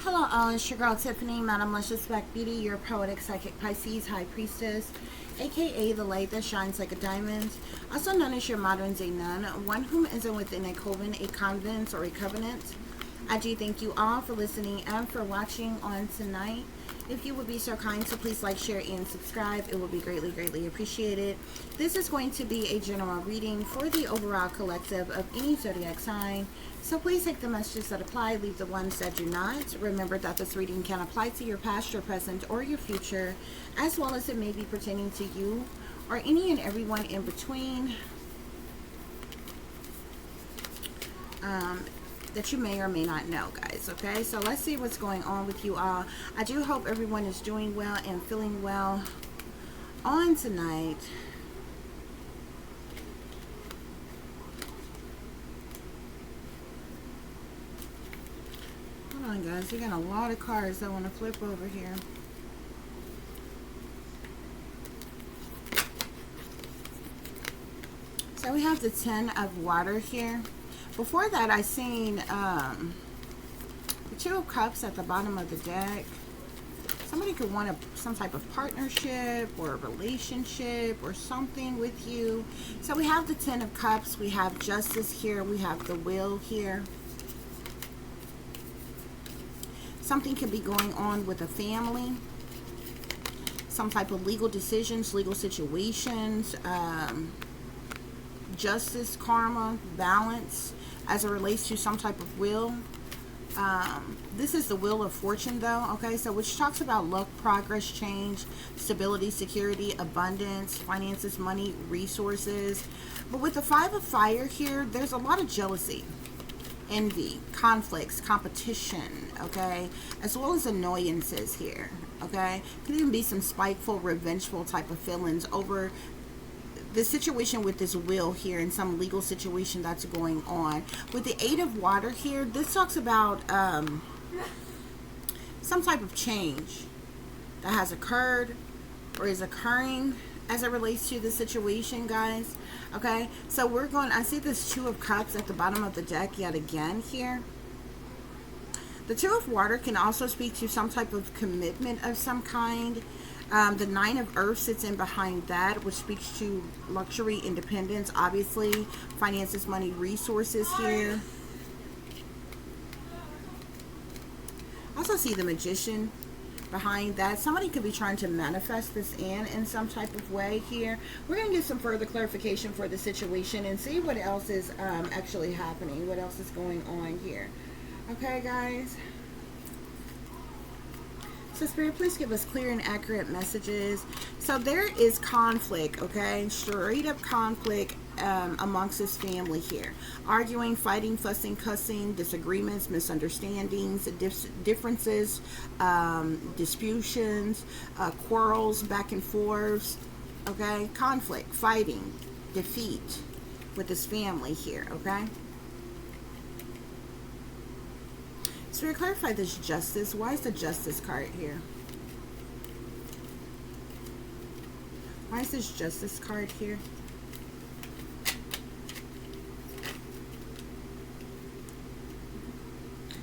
Hello all, it's your girl Tiffany, Madam Luscious Black Beauty, your poetic psychic Pisces High Priestess, aka the light that shines like a diamond, also known as your modern day nun, one whom isn't within a coven, a convent, or a covenant. I do thank you all for listening and for watching on tonight. If you would be so kind to please like, share, and subscribe, it would be greatly, greatly appreciated. This is going to be a general reading for the overall collective of any zodiac sign. So please take the messages that apply, leave the ones that do not. Remember that this reading can apply to your past, your present, or your future, as well as it may be pertaining to you or any and everyone in between. That you may or may not know, guys. Okay, so let's see what's going on with you all. I do hope everyone is doing well and feeling well on tonight. Hold on, guys, we got a lot of cards I want to flip over here. So we have the 10 of water here. Before that, I seen the 2 of cups at the bottom of the deck. Somebody could want some type of partnership or a relationship or something with you. So we have the 10 of cups. We have justice here. We have the wheel here. Something could be going on with a family. Some type of legal decisions, legal situations, justice, karma, balance, as it relates to some type of will. This is the Wheel of Fortune, though, okay, so which talks about luck, progress, change, stability, security, abundance, finances, money, resources. But with the 5 of fire here, there's a lot of jealousy, envy, conflicts, competition, okay, as well as annoyances here, okay. Could even be some spiteful, revengeful type of feelings over the situation with this will here in some legal situation that's going on. With the 8 of water here, this talks about some type of change that has occurred or is occurring as it relates to the situation, guys. Okay, so we're going, I see this 2 of cups at the bottom of the deck yet again here. The 2 of water can also speak to some type of commitment of some kind. The 9 of earth sits in behind that, which speaks to luxury, independence, obviously, finances, money, resources here. I also see the magician behind that. Somebody could be trying to manifest this in some type of way here. We're going to get some further clarification for the situation and see what else is actually happening, what else is going on here. Okay, guys? So Spirit, please give us clear and accurate messages. So there is conflict, okay? Straight up conflict amongst this family here. Arguing, fighting, fussing, cussing, disagreements, misunderstandings, differences, disputations, quarrels, back and forths, okay? Conflict, fighting, defeat with this family here, okay? Spirit, clarify this justice. Why is the justice card here? Why is this justice card here?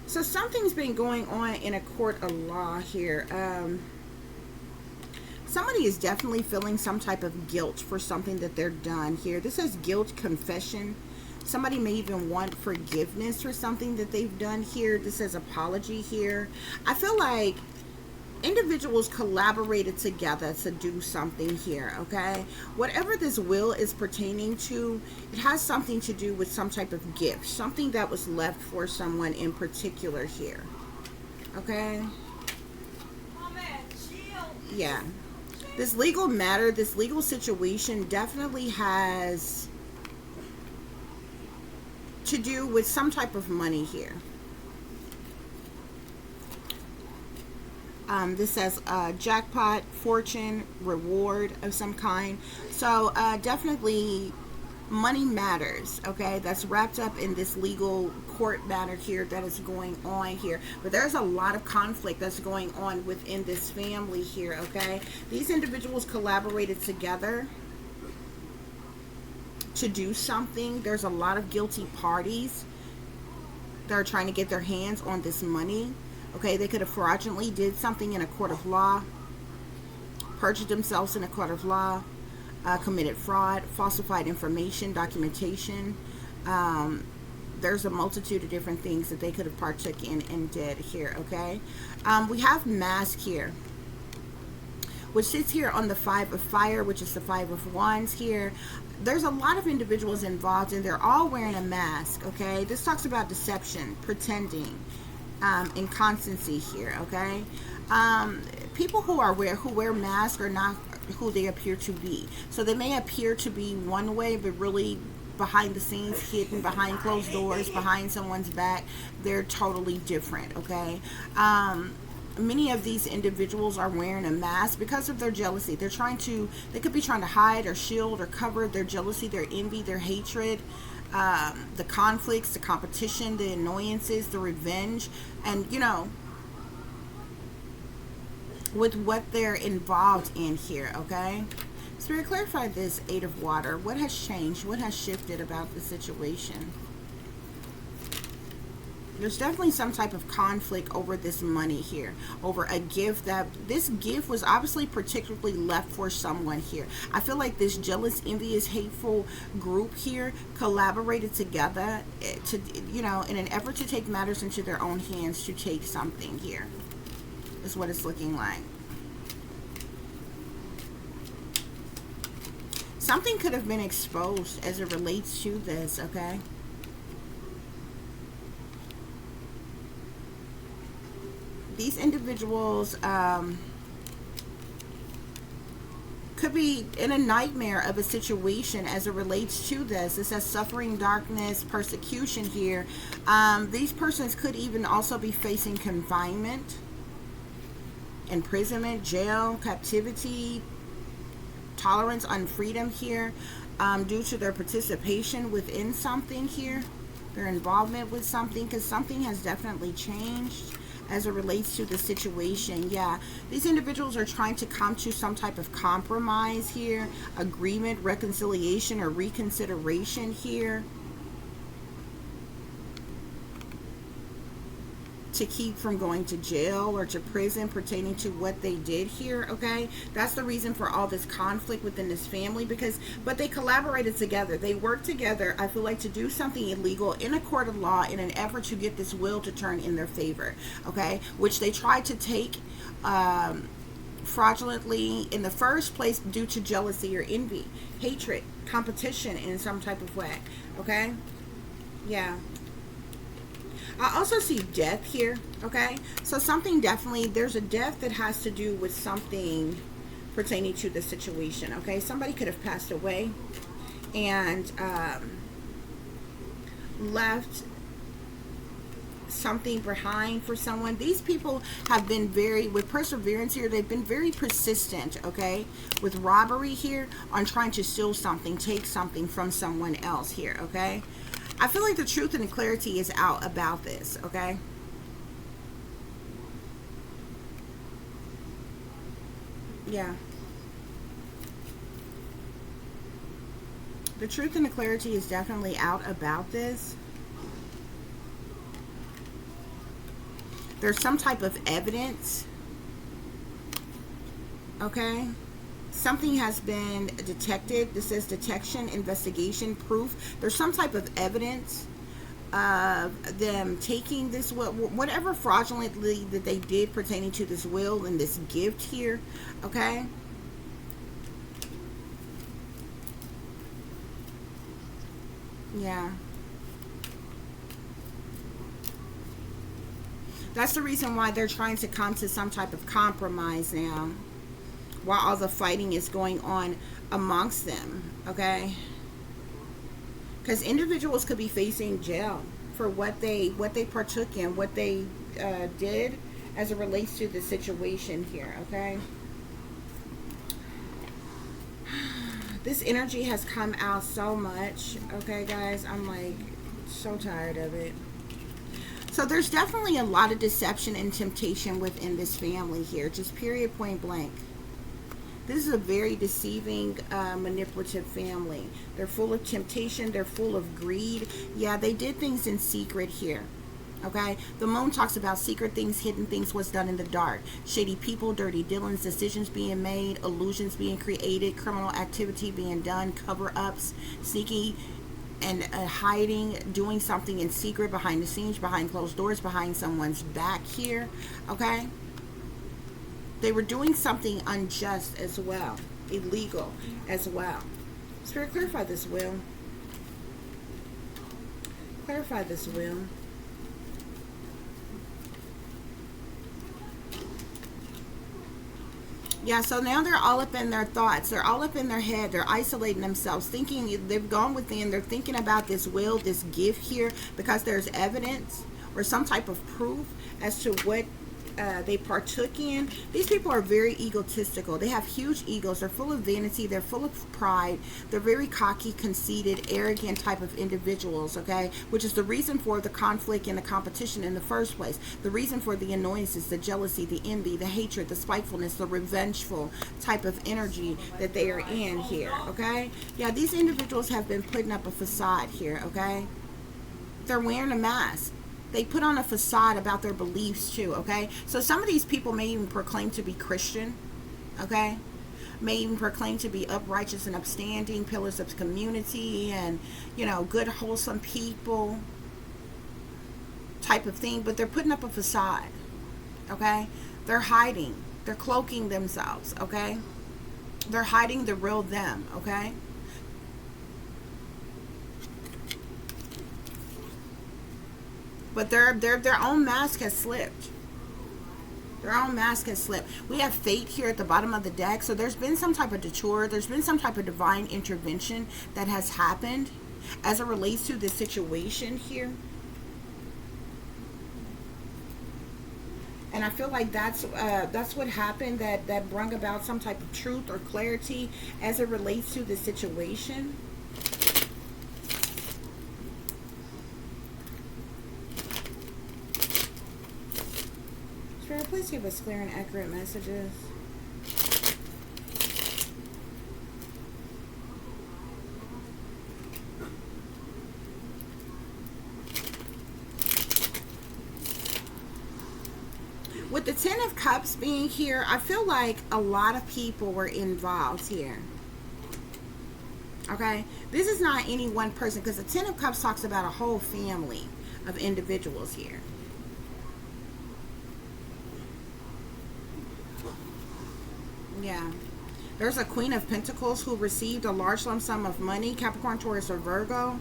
So something's been going on in a court of law here. Somebody is definitely feeling some type of guilt for something that they're done here. This says guilt, confession. Somebody may even want forgiveness for something that they've done here. This says apology here. I feel like individuals collaborated together to do something here, okay? Whatever this will is pertaining to, it has something to do with some type of gift, something that was left for someone in particular here, okay? Yeah. This legal matter, this legal situation definitely has to do with some type of money here. This says jackpot, fortune, reward of some kind. So definitely money matters, okay? That's wrapped up in this legal court matter here that is going on here. But there's a lot of conflict that's going on within this family here, okay? These individuals collaborated together to do something. There's a lot of guilty parties that are trying to get their hands on this money. Okay, they could have fraudulently did something in a court of law, perjured themselves in a court of law, committed fraud, falsified information, documentation. There's a multitude of different things that they could have partook in and did here, okay? We have mask here, which sits here on the 5 of fire, which is the 5 of wands here. There's a lot of individuals involved, and they're all wearing a mask, okay? This talks about deception, pretending, inconstancy here, okay? People who wear masks are not who they appear to be. So they may appear to be one way, but really behind the scenes, hidden behind closed doors, behind someone's back, they're totally different, okay? Many of these individuals are wearing a mask because of their jealousy. They could be trying to hide or shield or cover their jealousy, their envy, their hatred, the conflicts, the competition, the annoyances, the revenge, and, you know, with what they're involved in here, okay? Spirit, clarify this 8 of water. What has changed? What has shifted about the situation? There's definitely some type of conflict over this money here, over a gift that this gift was obviously particularly left for someone here. I feel like this jealous, envious, hateful group here collaborated together to, you know, in an effort to take matters into their own hands, to take something here. Is what it's looking like. Something could have been exposed as it relates to this, okay? These individuals could be in a nightmare of a situation as it relates to this. It says suffering, darkness, persecution here. These persons could even also be facing confinement, imprisonment, jail, captivity, tolerance, unfreedom here, due to their participation within something here, their involvement with something, because something has definitely changed as it relates to the situation. Yeah, these individuals are trying to come to some type of compromise here, agreement, reconciliation, or reconsideration here, to keep from going to jail or to prison pertaining to what they did here, okay? That's the reason for all this conflict within this family, but they collaborated together. They worked together, I feel like, to do something illegal in a court of law in an effort to get this will to turn in their favor, okay? Which they tried to take fraudulently in the first place due to jealousy or envy, hatred, competition in some type of way, okay? Yeah. I also see death here, okay? So something definitely, there's a death that has to do with something pertaining to the situation, okay? Somebody could have passed away and left something behind for someone. These people have been with perseverance here, they've been very persistent, okay? With robbery here, on trying to steal something, take something from someone else here, okay? I feel like the truth and the clarity is out about this, okay? Yeah. The truth and the clarity is definitely out about this. There's some type of evidence, okay? Something has been detected. This says detection, investigation, proof. There's some type of evidence of them taking this will, whatever fraudulently that they did pertaining to this will and this gift here, okay? Yeah. That's the reason why they're trying to come to some type of compromise now, while all the fighting is going on amongst them, okay? Because individuals could be facing jail for what they partook in, what they did as it relates to the situation here, okay? This energy has come out so much, okay, guys? I'm like so tired of it. So there's definitely a lot of deception and temptation within this family here, just period, point blank. This is a very deceiving, manipulative family. They're full of temptation. They're full of greed. Yeah, they did things in secret here. Okay, the moon talks about secret things, hidden things, what's done in the dark, shady people, dirty dealings, decisions being made, illusions being created, criminal activity being done, cover-ups, sneaky and hiding, doing something in secret, behind the scenes, behind closed doors, behind someone's back here. Okay, they were doing something unjust as well, illegal as well. Spirit, clarify this will. Clarify this will. Yeah, so now they're all up in their thoughts. They're all up in their head. They're isolating themselves, thinking, they've gone within. They're thinking about this will, this gift here, because there's evidence or some type of proof as to what they partook in. These people are very egotistical. They have huge egos. They're full of vanity. They're full of pride. They're very cocky, conceited, arrogant type of individuals, okay? Which is the reason for the conflict and the competition in the first place. The reason for the annoyances, the jealousy, the envy, the hatred, the spitefulness, the revengeful type of energy that they are in here, okay? Yeah, these individuals have been putting up a facade here, okay? They're wearing a mask. They put on a facade about their beliefs too, okay? So some of these people may even proclaim to be Christian, okay? May even proclaim to be upright and upstanding, pillars of community, and, you know, good, wholesome people type of thing. But they're putting up a facade, okay? They're hiding. They're cloaking themselves, okay? They're hiding the real them, okay? But their own mask has slipped. Their own mask has slipped. We have fate here at the bottom of the deck. So there's been some type of detour. There's been some type of divine intervention that has happened as it relates to this situation here. And I feel like that's what happened that brought about some type of truth or clarity as it relates to the situation. Spirit, please give us clear and accurate messages. With the Ten of Cups being here, I feel like a lot of people were involved here. Okay? This is not any one person, because the Ten of Cups talks about a whole family of individuals here. Yeah. There's a Queen of Pentacles who received a large lump sum of money, Capricorn, Taurus, or Virgo.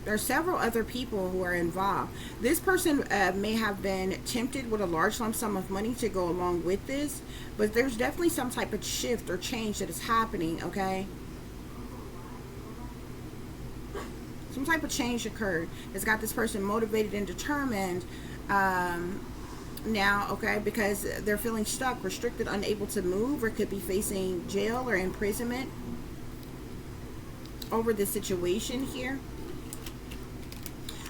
There are several other people who are involved. This person may have been tempted with a large lump sum of money to go along with this, but there's definitely some type of shift or change that is happening, okay? Some type of change occurred. It's got this person motivated and determined now, okay, because they're feeling stuck, restricted, unable to move, or could be facing jail or imprisonment over this situation here.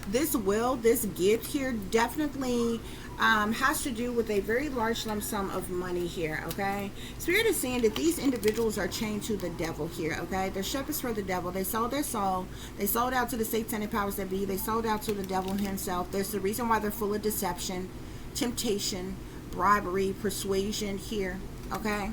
This will, this gift here definitely has to do with a very large lump sum of money here, okay? Spirit is saying that these individuals are chained to the devil here, okay? They're shepherds for the devil. They sold their soul. They sold out to the satanic powers that be. They sold out to the devil himself. There's the reason why they're full of deception, temptation, bribery, persuasion here, okay?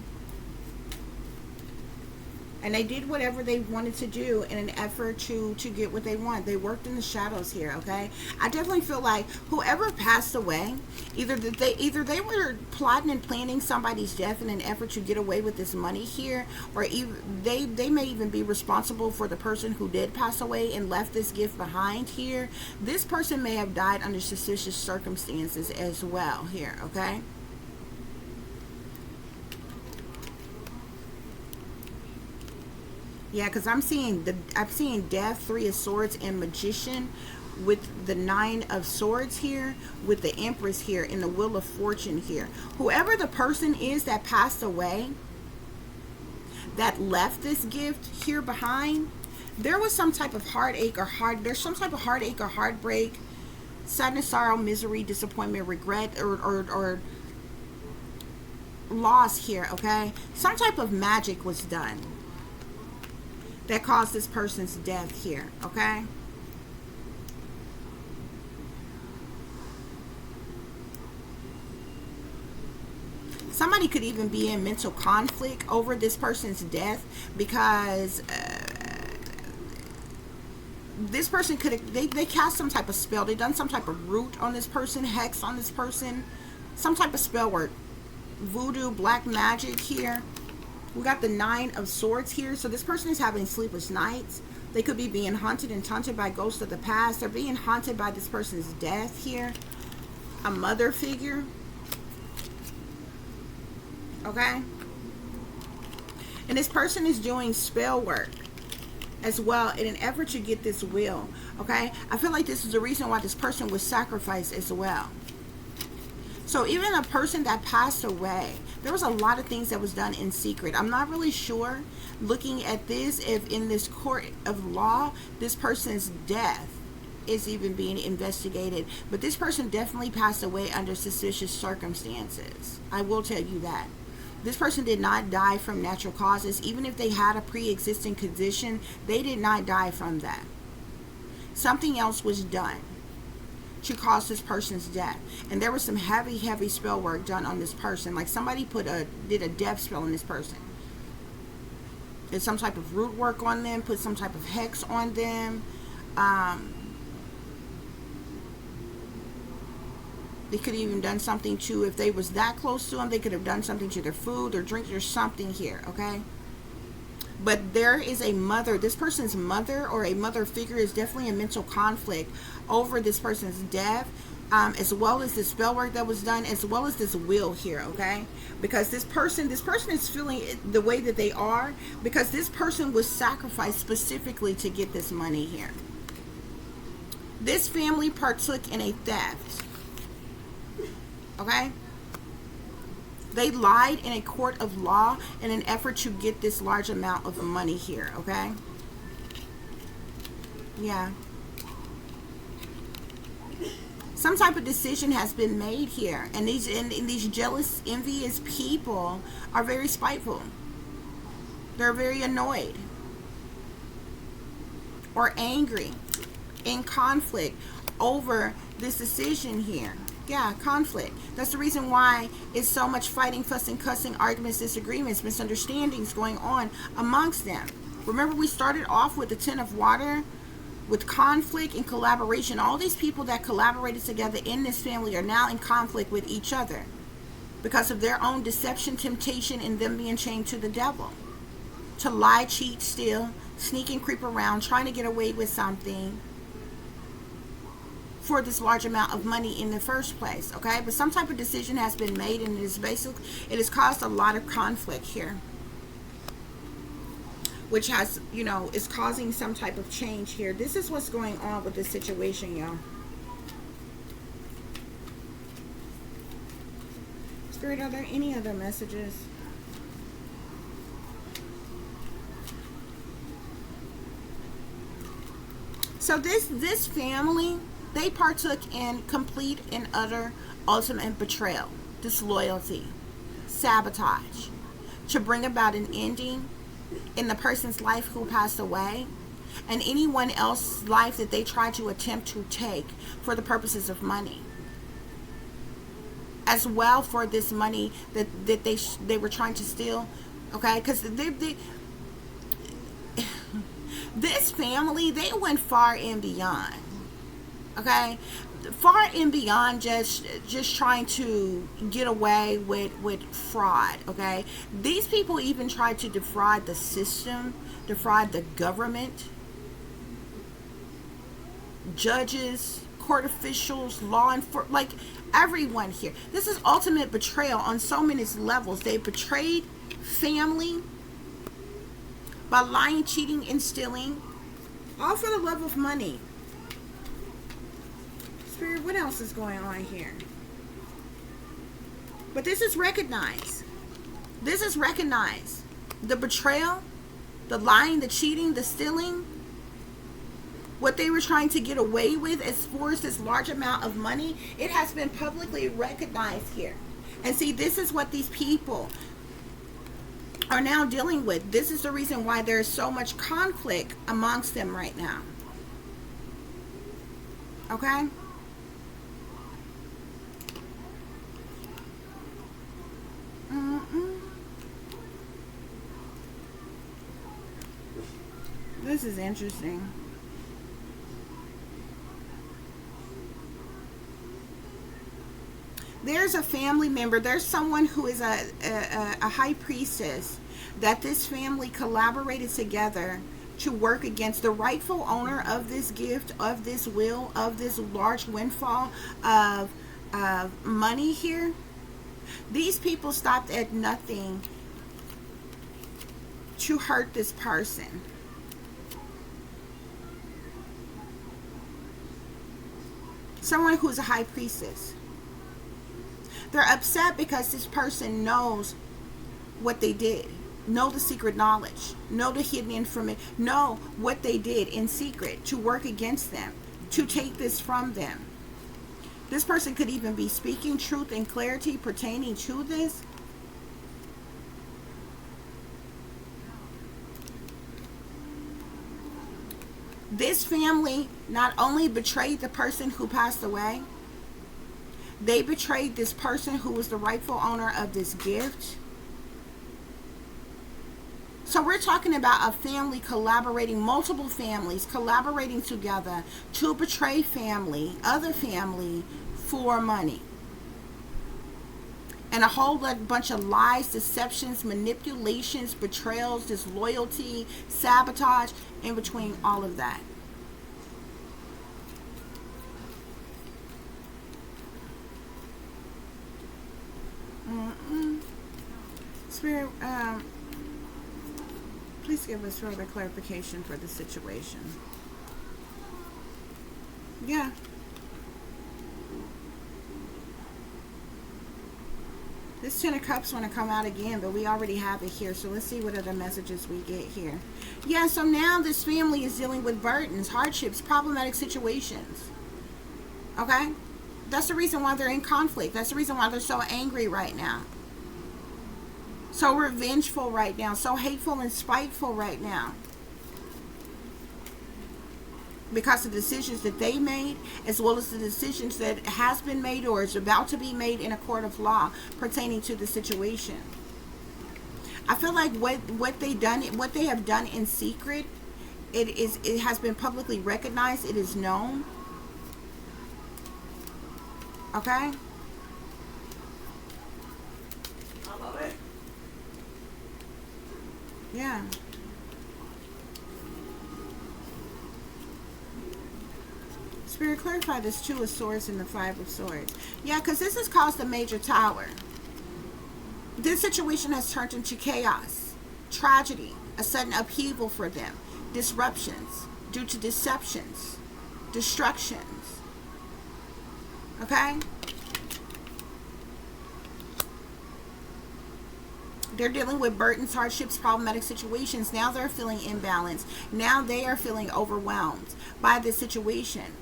And they did whatever they wanted to do in an effort to get what they want. They worked in the shadows here, okay? I definitely feel like whoever passed away, either they were plotting and planning somebody's death in an effort to get away with this money here, or even they may even be responsible for the person who did pass away and left this gift behind here. This person may have died under suspicious circumstances as well here, okay? Yeah, because I'm seeing Death, Three of Swords, and Magician, with the Nine of Swords here, with the Empress here, and the Wheel of Fortune here. Whoever the person is that passed away, that left this gift here behind, there was some type of heartache or there's some type of heartache or heartbreak, sadness, sorrow, misery, disappointment, regret, or loss here, okay? Some type of magic was done that caused this person's death here, okay? Somebody could even be in mental conflict over this person's death, because this person could have, they cast some type of spell. They done some type of root on this person, hex on this person, some type of spell work, voodoo, black magic here. We got the 9 of Swords here. So this person is having sleepless nights. They could be being haunted and taunted by ghosts of the past. They're being haunted by this person's death here. A mother figure. Okay? And this person is doing spell work as well in an effort to get this will. Okay? I feel like this is the reason why this person was sacrificed as well. So even a person that passed away, there was a lot of things that was done in secret. I'm not really sure, looking at this, if in this court of law, this person's death is even being investigated. But this person definitely passed away under suspicious circumstances. I will tell you that. This person did not die from natural causes. Even if they had a pre-existing condition, they did not die from that. Something else was done to cause this person's death. And there was some heavy spell work done on this person. Like somebody did a death spell on this person. Did some type of root work on them, put some type of hex on them. They could have even done something to, if they was that close to them, they could have done something to their food or drinks or something here, okay? But there is a mother, this person's mother or a mother figure is definitely in mental conflict over this person's death, as well as the spell work that was done, as well as this will here, okay? Because this person is feeling the way that they are because this person was sacrificed specifically to get this money here. This family partook in a theft, okay? They lied in a court of law in an effort to get this large amount of money here, okay? Yeah. Some type of decision has been made here. And these jealous, envious people are very spiteful. They're very annoyed or angry, in conflict over this decision here. Yeah, conflict. That's the reason why it's so much fighting, fussing, cussing, arguments, disagreements, misunderstandings going on amongst them. Remember, we started off with the 10 of water, with conflict and collaboration. All these people that collaborated together in this family are now in conflict with each other because of their own deception, temptation, and them being chained to the devil. To lie, cheat, steal, sneak and creep around, trying to get away with something for this large amount of money in the first place, okay? But some type of decision has been made, and it has caused a lot of conflict here, which has, is causing some type of change here. This is what's going on with this situation, y'all. Spirit, are there any other messages? So this family, they partook in complete and utter ultimate betrayal, disloyalty, sabotage, to bring about an ending in the person's life who passed away, and anyone else's life that they tried to attempt to take for the purposes of money, as well for this money that they were trying to steal, okay? Because this family, they went far and beyond. Okay, far and beyond just trying to get away with fraud. Okay, these people even tried to defraud the system, defraud the government, judges, court officials, law enforcement, like everyone here. This is ultimate betrayal on so many levels. They betrayed family by lying, cheating, and stealing, all for the love of money. Spirit, what else is going on here? But this is recognized. This is recognized. The betrayal, the lying, the cheating, the stealing, what they were trying to get away with as far as this large amount of money, it has been publicly recognized here. And see, this is what these people are now dealing with. This is the reason why there's so much conflict amongst them right now. Okay? This is interesting. There's a family member, there's someone who is a high priestess that this family collaborated together to work against the rightful owner of this gift, of this will, of this large windfall of money here. These people stopped at nothing to hurt this person. Someone who's a high priestess. They're upset because this person knows what they did. Know the secret knowledge. Know the hidden information. Know what they did in secret to work against them. To take this from them. This person could even be speaking truth and clarity pertaining to this. This family not only betrayed the person who passed away, they betrayed this person who was the rightful owner of this gift. So we're talking about a family collaborating, multiple families collaborating together to betray family, other family, for money. And a whole bunch of lies, deceptions, manipulations, betrayals, disloyalty, sabotage, in between all of that. Spirit, please give us further clarification for the situation. Yeah. This Ten of Cups want to come out again, but we already have it here. So let's see what other messages we get here. Yeah, so now this family is dealing with burdens, hardships, problematic situations. Okay? That's the reason why they're in conflict. That's the reason why they're so angry right now. So revengeful right now. So hateful and spiteful right now. Because of the decisions that they made, as well as the decisions that has been made or is about to be made in a court of law pertaining to the situation. I feel like what they have done in secret, it has been publicly recognized. It is known. Okay? I love it. Yeah. Spirit, clarify this Two of Swords and the Five of Swords. Yeah, because this has caused a major tower. This situation has turned into chaos, tragedy, a sudden upheaval for them, disruptions due to deceptions, destructions. Okay? They're dealing with burdens, hardships, problematic situations. Now they're feeling imbalanced. Now they are feeling overwhelmed by this situation.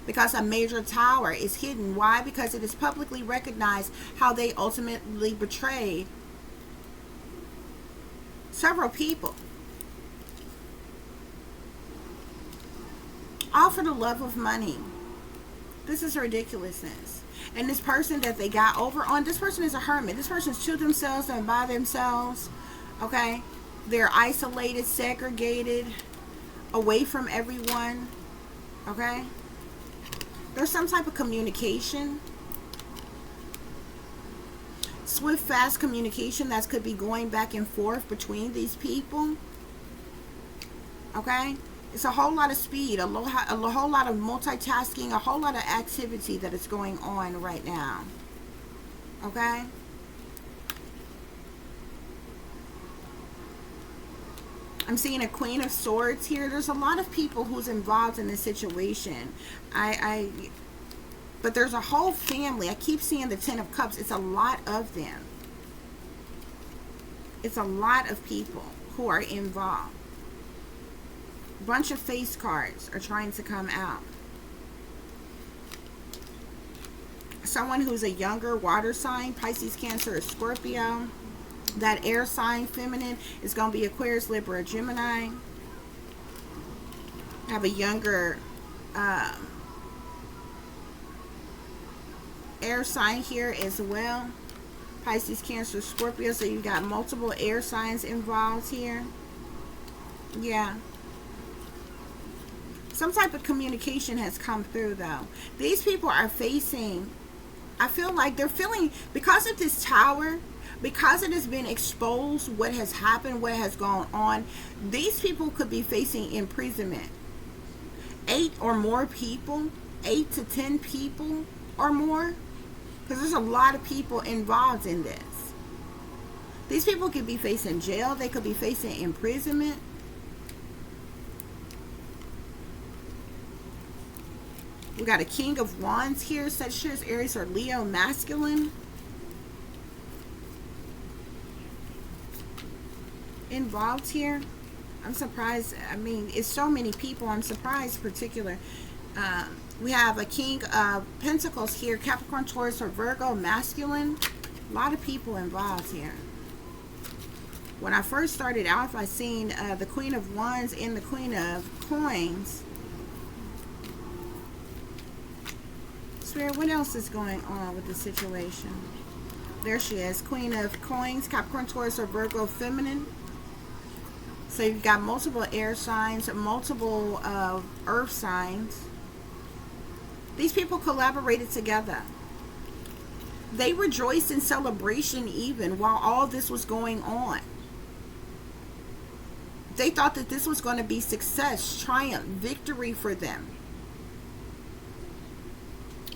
Because a major tower is hidden. Why? Because it is publicly recognized how they ultimately betrayed several people. All for the love of money. This is ridiculousness. And this person that they got over on, this person is a hermit. This person's to themselves and by themselves. Okay? They're isolated, segregated, away from everyone. Okay? There's some type of communication. Swift, fast communication that could be going back and forth between these people. Okay? It's a whole lot of speed, a whole lot of multitasking, a whole lot of activity that is going on right now. Okay? I'm seeing a Queen of Swords here. There's a lot of people who's involved in this situation. But there's a whole family. I keep seeing the Ten of Cups. It's a lot of them. It's a lot of people who are involved. A bunch of face cards are trying to come out. Someone who's a younger water sign, Pisces, Cancer, or Scorpio. That air sign, feminine, is going to be Aquarius, Libra, Gemini. Have a younger air sign here as well. Pisces, Cancer, Scorpio. So you got multiple air signs involved here. Yeah. Some type of communication has come through, though. These people are facing, I feel like they're feeling, because of this tower, because it has been exposed, what has happened, what has gone on, these people could be facing imprisonment. 8 or more people, 8 to 10 people or more, because there's a lot of people involved in this. These people could be facing jail. They could be facing imprisonment. We got a King of Wands here. Sagittarius, Aries, or Leo, masculine. Involved here. I'm surprised. I mean, it's so many people. I'm surprised particular. We have a King of Pentacles here. Capricorn, Taurus, or Virgo, masculine. A lot of people involved here. When I first started off, I seen the Queen of Wands and the Queen of Coins. Spirit, what else is going on with the situation? There she is. Queen of Coins, Capricorn, Taurus, or Virgo, feminine. So you've got multiple air signs, multiple earth signs. These people collaborated together. They rejoiced in celebration even while all this was going on. They thought that this was going to be success, triumph, victory for them.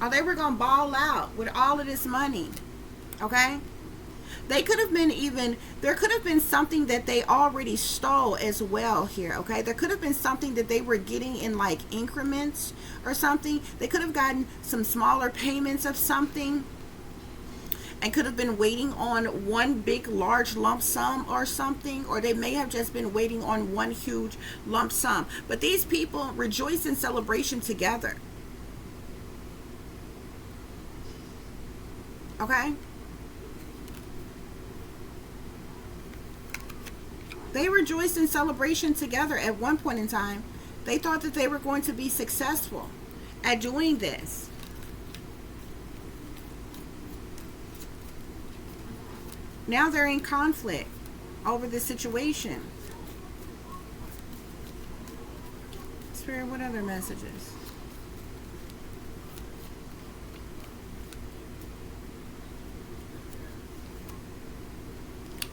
Or they were going to ball out with all of this money. Okay? They could have been even, there could have been something that they already stole as well here, okay? There could have been something that they were getting in like increments or something. They could have gotten some smaller payments of something and could have been waiting on one big large lump sum or something, or they may have just been waiting on one huge lump sum. But these people rejoice in celebration together. Okay? They rejoiced in celebration together at one point in time. They thought that they were going to be successful at doing this. Now they're in conflict over this situation. Spirit, what other messages?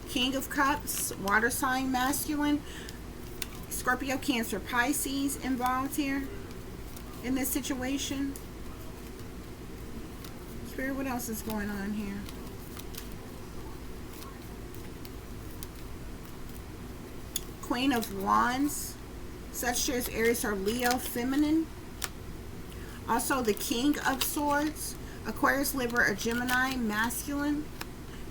King of Cups, water sign, masculine. Scorpio, Cancer, Pisces involved here in this situation. Spirit, what else is going on here? Queen of Wands, Sagittarius, Aries, or Leo, feminine. Also the King of Swords, Aquarius, Libra, or Gemini, masculine.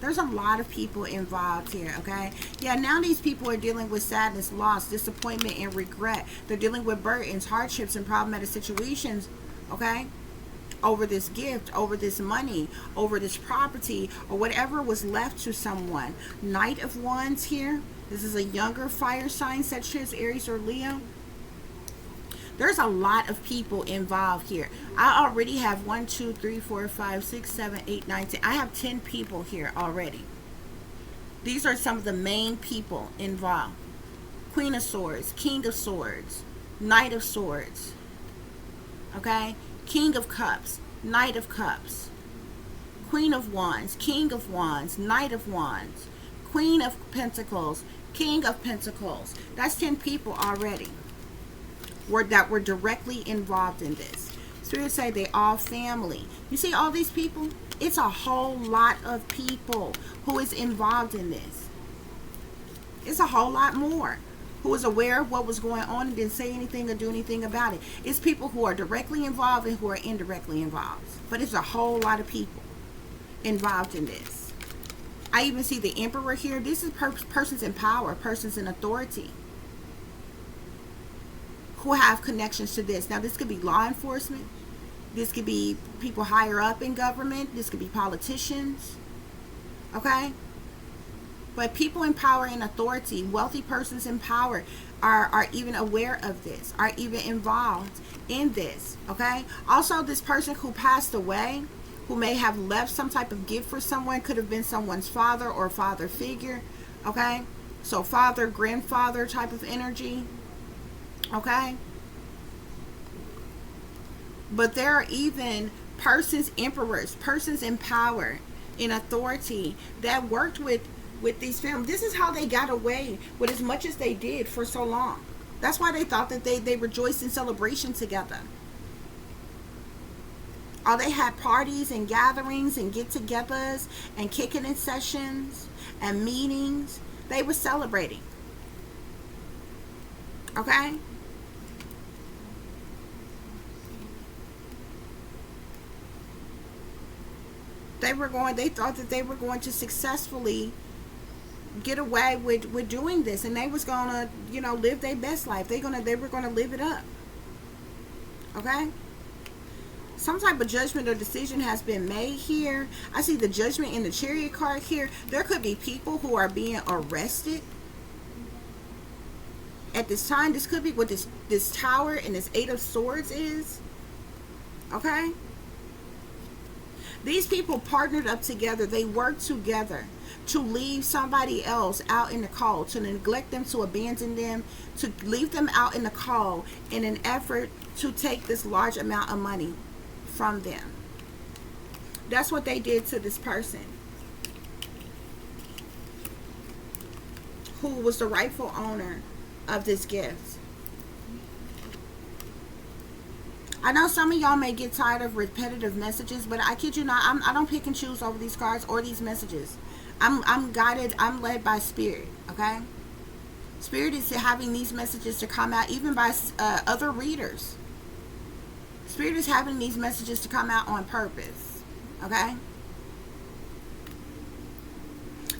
There's a lot of people involved here, okay? Yeah, now these people are dealing with sadness, loss, disappointment, and regret. They're dealing with burdens, hardships, and problematic situations, okay? Over this gift, over this money, over this property, or whatever was left to someone. Knight of Wands here. This is a younger fire sign, Sagittarius, Aries, or Leo. There's a lot of people involved here. I already have 1, 2, 3, 4, 5, 6, 7, 8, 9, 10. I have 10 people here already. These are some of the main people involved. Queen of Swords, King of Swords, Knight of Swords. Okay? King of Cups, Knight of Cups. Queen of Wands, King of Wands, Knight of Wands. Queen of Pentacles, King of Pentacles. That's 10 people already that were directly involved in this. Spirit say they all family. You see all these people? It's a whole lot of people who is involved in this. It's a whole lot more who is aware of what was going on and didn't say anything or do anything about it. It's people who are directly involved and who are indirectly involved. But it's a whole lot of people involved in this. I even see the Emperor here. This is persons in power, persons in authority, who have connections to this. Now, this could be law enforcement. This could be people higher up in government. This could be politicians. Okay? But people in power and authority, wealthy persons in power, are even aware of this, are even involved in this. Okay? Also, this person who passed away, who may have left some type of gift for someone, could have been someone's father or father figure. Okay? So father, grandfather type of energy. Okay? But there are even persons, emperors, persons in power, in authority, that worked with these families. This is how they got away with as much as they did for so long. That's why they thought that they rejoiced in celebration together. Oh, they had parties and gatherings and get-togethers and kicking in sessions and meetings. They were celebrating. Okay? They thought that they were going to successfully get away with doing this, and they was gonna, live their best life. They were gonna live it up. Okay? Some type of judgment or decision has been made here. I see the Judgment in the Chariot card here. There could be people who are being arrested at this time. This could be what this Tower and this Eight of Swords is. Okay? These people partnered up together. They worked together to leave somebody else out in the cold, to neglect them, to abandon them, to leave them out in the cold in an effort to take this large amount of money from them. That's what they did to this person who was the rightful owner of this gift. I know some of y'all may get tired of repetitive messages, but I kid you not, I don't pick and choose over these cards or these messages. I'm guided, I'm led by Spirit, okay? Spirit is having these messages to come out even by other readers. Spirit is having these messages to come out on purpose, okay?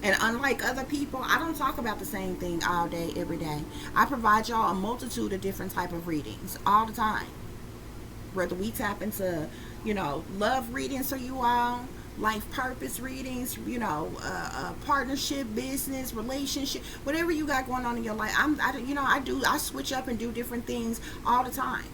And unlike other people, I don't talk about the same thing all day, every day. I provide y'all a multitude of different type of readings all the time. Whether we tap into, love readings for you all, life purpose readings, partnership, business, relationship, whatever you got going on in your life. I switch up and do different things all the time.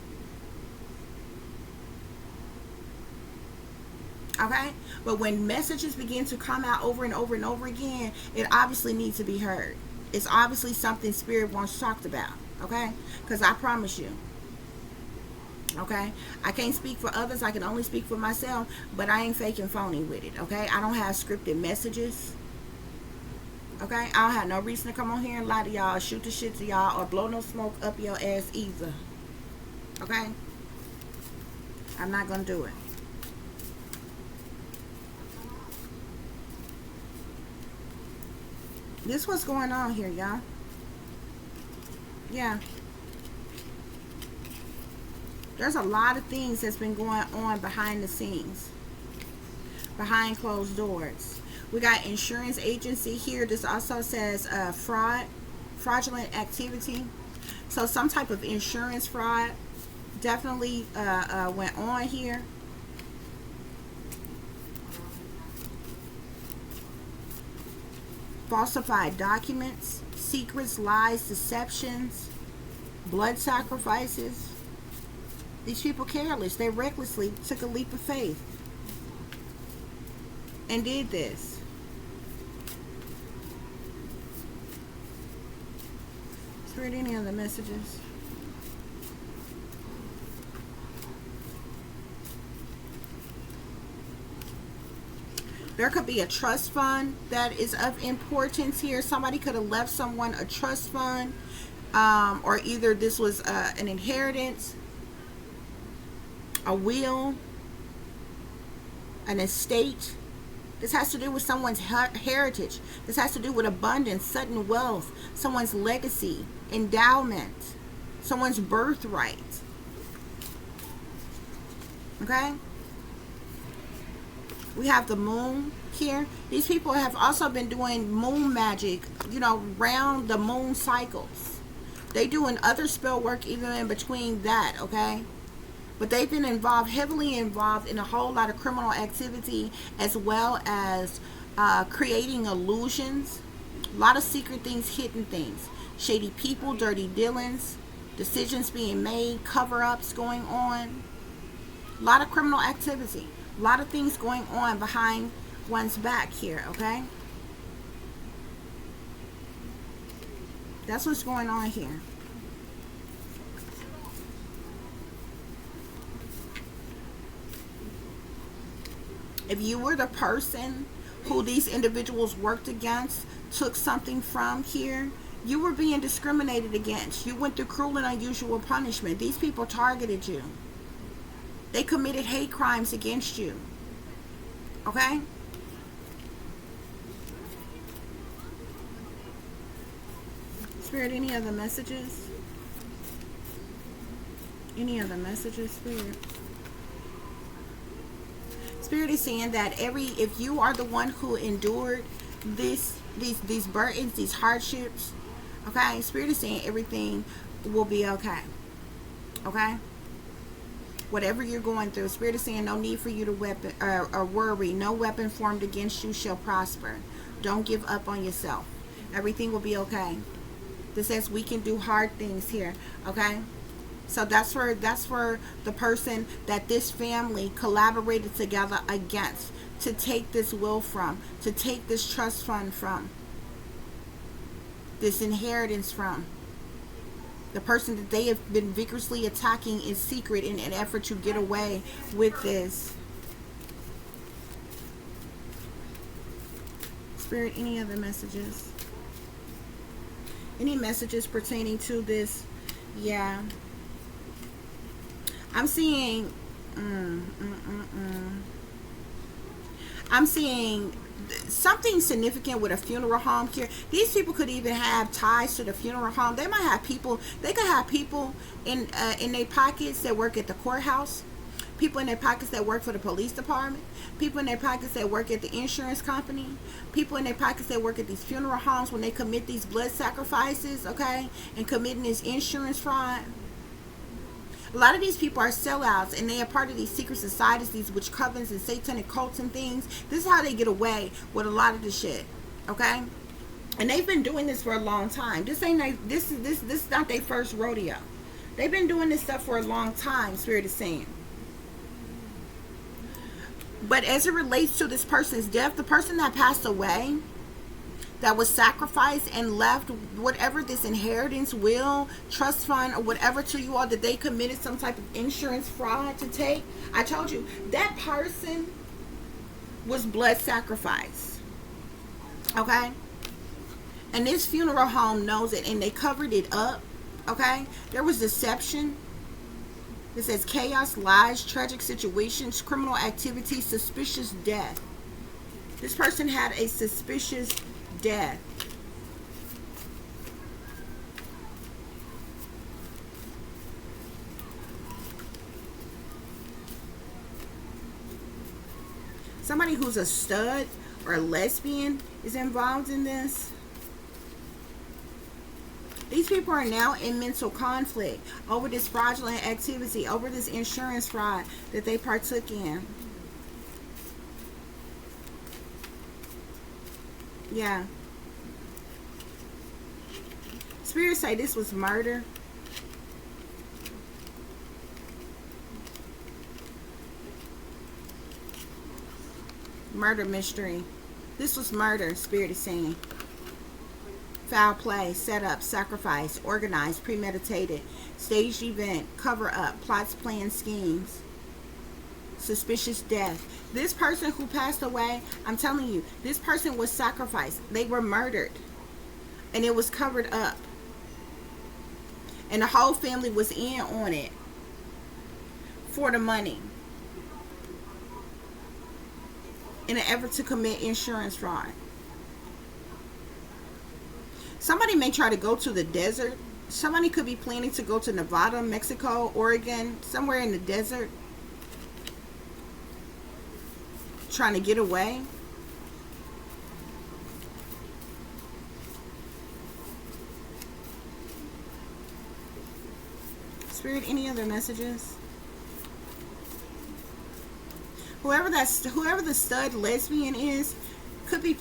Okay? But when messages begin to come out over and over and over again, it obviously needs to be heard. It's obviously something Spirit wants talked about. Okay? Because I promise you. Okay? I can't speak for others. I can only speak for myself. But I ain't fake and phony with it. Okay? I don't have scripted messages. Okay? I don't have no reason to come on here and lie to y'all, or shoot the shit to y'all, or blow no smoke up your ass either. Okay? I'm not going to do it. This what's going on here, y'all. Yeah. There's a lot of things that's been going on behind the scenes. Behind closed doors. We got insurance agency here. This also says fraudulent activity. So some type of insurance fraud definitely went on here. Falsified documents, secrets, lies, deceptions, blood sacrifices. These people careless. They recklessly took a leap of faith and did this. Spirit, any other messages? There could be a trust fund that is of importance here. Somebody could have left someone a trust fund, or either this was an inheritance, a will, an estate. This has to do with someone's heritage. This has to do with abundance, sudden wealth, someone's legacy, endowment, someone's birthright. Okay? We have the moon here. These people have also been doing moon magic, round the moon cycles. They doing other spell work even in between that, okay? But they've been heavily involved in a whole lot of criminal activity, as well as creating illusions. A lot of secret things, hidden things. Shady people, dirty dealings, decisions being made, cover-ups going on. A lot of criminal activity. A lot of things going on behind one's back here, okay? That's what's going on here. If you were the person who these individuals worked against, took something from here, you were being discriminated against. You went through cruel and unusual punishment. These people targeted you. They committed hate crimes against you. Okay? Spirit, any other messages? Any other messages, Spirit? Spirit is saying that if you are the one who endured these burdens, these hardships, okay, Spirit is saying everything will be okay. Okay? Whatever you're going through, Spirit is saying no need for you to worry. No weapon formed against you shall prosper. Don't give up on yourself. Everything will be okay. This says we can do hard things here. Okay? So that's for the person that this family collaborated together against, to take this will from, to take this trust fund from, this inheritance from. The person that they have been vigorously attacking in secret in an effort to get away with this. Spirit, any other messages? Any messages pertaining to this? Yeah. I'm seeing I'm seeing something significant with a funeral home here. These people could even have ties to the funeral home. They might have people, they could have people in their pockets that work at the courthouse, people in their pockets that work for the police department, people in their pockets that work at the insurance company, people in their pockets that work at these funeral homes when they commit these blood sacrifices, okay, and committing this insurance fraud. A lot of these people are sellouts, and they are part of these secret societies, these witch covens and satanic cults and things. This is how they get away with a lot of this shit, okay? And they've been doing this for a long time. This is not their first rodeo. They've been doing this stuff for a long time, Spirit is saying. But as it relates to this person's death, the person that passed away, that was sacrificed and left whatever this inheritance, will, trust fund, or whatever to you all that they committed some type of insurance fraud to take. I told you, that person was blood sacrifice. Okay? And this funeral home knows it, and they covered it up. Okay? There was deception. It says chaos, lies, tragic situations, criminal activity, suspicious death. This person had a suspicious death. Somebody who's a stud or a lesbian is involved in this. These people are now in mental conflict over this fraudulent activity, over this insurance fraud that they partook in. Yeah. Spirit say this was murder. Murder mystery. This was murder, Spirit is saying. Foul play, set up, sacrifice, organized, premeditated, staged event, cover up, plots, plans, schemes. Suspicious death. This person who passed away, I'm telling you, this person was sacrificed. They were murdered. And it was covered up. And the whole family was in on it for the money, in an effort to commit insurance fraud. Somebody may try to go to the desert. Somebody could be planning to go to Nevada, Mexico, Oregon, somewhere in the desert, trying to get away. Spirit, any other messages? Whoever the stud lesbian is, could be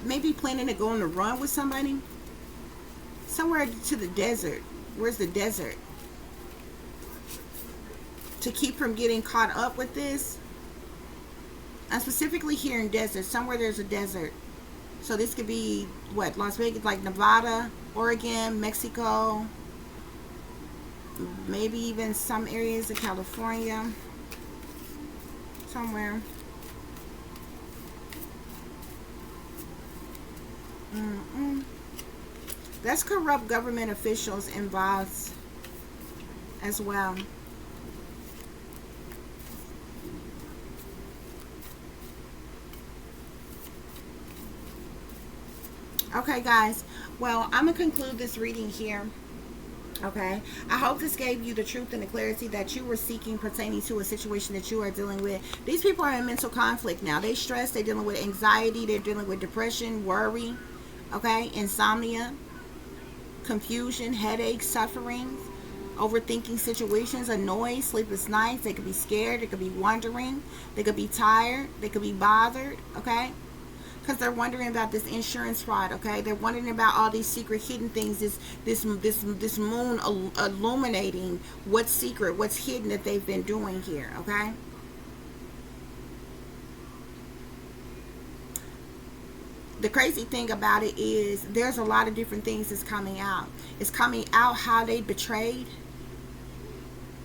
maybe planning to go on the run with somebody. Somewhere to the desert. Where's the desert? To keep from getting caught up with this. I'm specifically here in desert. Somewhere there's a desert. So this could be, what, Las Vegas, like Nevada, Oregon, Mexico. Maybe even some areas of California. Somewhere. That's corrupt government officials involved as well. Okay, guys. Well, I'm going to conclude this reading here. Okay, I hope this gave you the truth and the clarity that you were seeking pertaining to a situation that you are dealing with. These people are in mental conflict now. They stress, they're dealing with anxiety, they're dealing with depression, worry, okay, insomnia, confusion, headaches, suffering, overthinking situations, annoyed, sleepless nights. They could be scared, they could be wondering, they could be tired, they could be bothered, okay? Because they're wondering about this insurance fraud, okay? They're wondering about all these secret hidden things, this moon illuminating what's secret, what's hidden that they've been doing here, okay? The crazy thing about it is there's a lot of different things that's coming out. It's coming out how they betrayed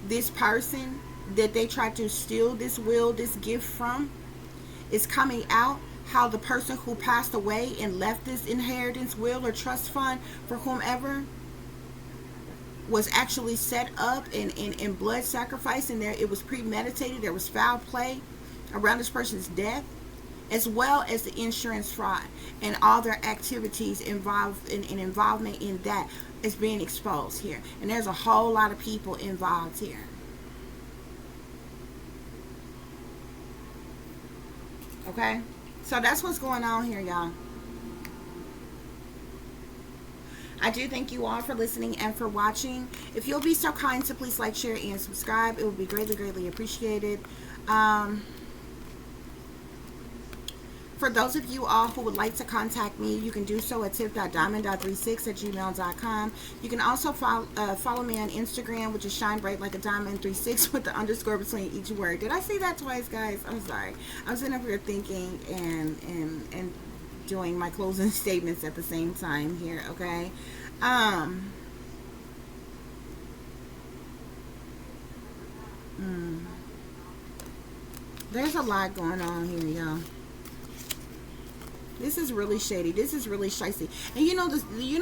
this person that they tried to steal this will, this gift from. It's coming out how the person who passed away and left this inheritance will or trust fund for whomever was actually set up in blood sacrifice, and there it was premeditated. There was foul play around this person's death, as well as the insurance fraud and all their activities involved in involvement in that is being exposed here. And there's a whole lot of people involved here. Okay? So that's what's going on here, y'all. I do thank you all for listening and for watching. If you'll be so kind to please like, share, and subscribe, it would be greatly, greatly appreciated. For those of you all who would like to contact me, you can do so at tip.diamond.36@gmail.com. You can also follow me on Instagram, which is shinebrightlikeadiamond36 with the underscore between each word. Did I say that twice, guys? I'm sorry. I'm sitting up here thinking and doing my closing statements at the same time here, okay? There's a lot going on here, y'all. This is really shady. This is really shicey. And you know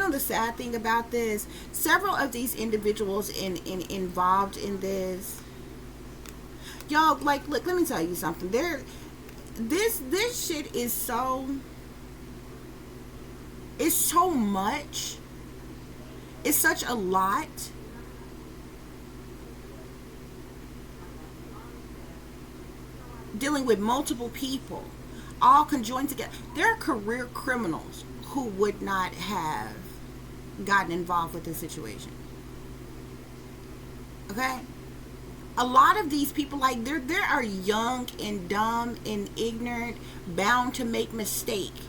the sad thing about this? Several of these individuals involved in this, y'all, like, look, let me tell you something. This shit is so, it's so much. It's such a lot. Dealing with multiple people, all conjoined together. There are career criminals who would not have gotten involved with this situation. Okay? A lot of these people, like, there are young and dumb and ignorant, bound to make mistake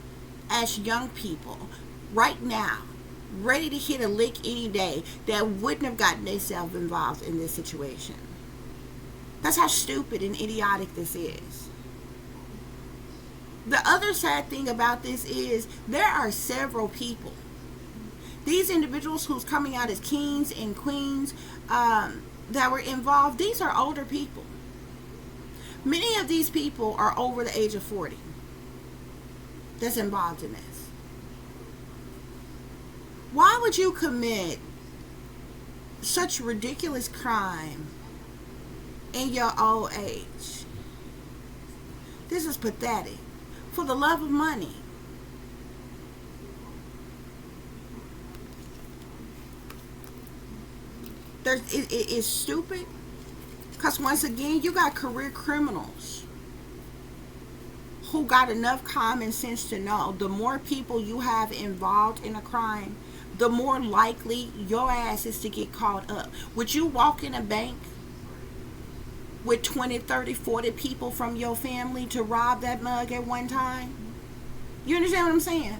as young people right now, ready to hit a lick any day, that wouldn't have gotten themselves involved in this situation. That's how stupid and idiotic this is. The other sad thing about this is there are several people, these individuals who's coming out as kings and queens, that were involved. These are older people. Many of these people are over the age of 40 that's involved in this. Why would you commit such ridiculous crime in your old age? This is pathetic. For the love of money. It is stupid. Because once again, you got career criminals who got enough common sense to know the more people you have involved in a crime, the more likely your ass is to get caught up. Would you walk in a bank with 20, 30, 40 people from your family to rob that mug at one time? You understand what I'm saying?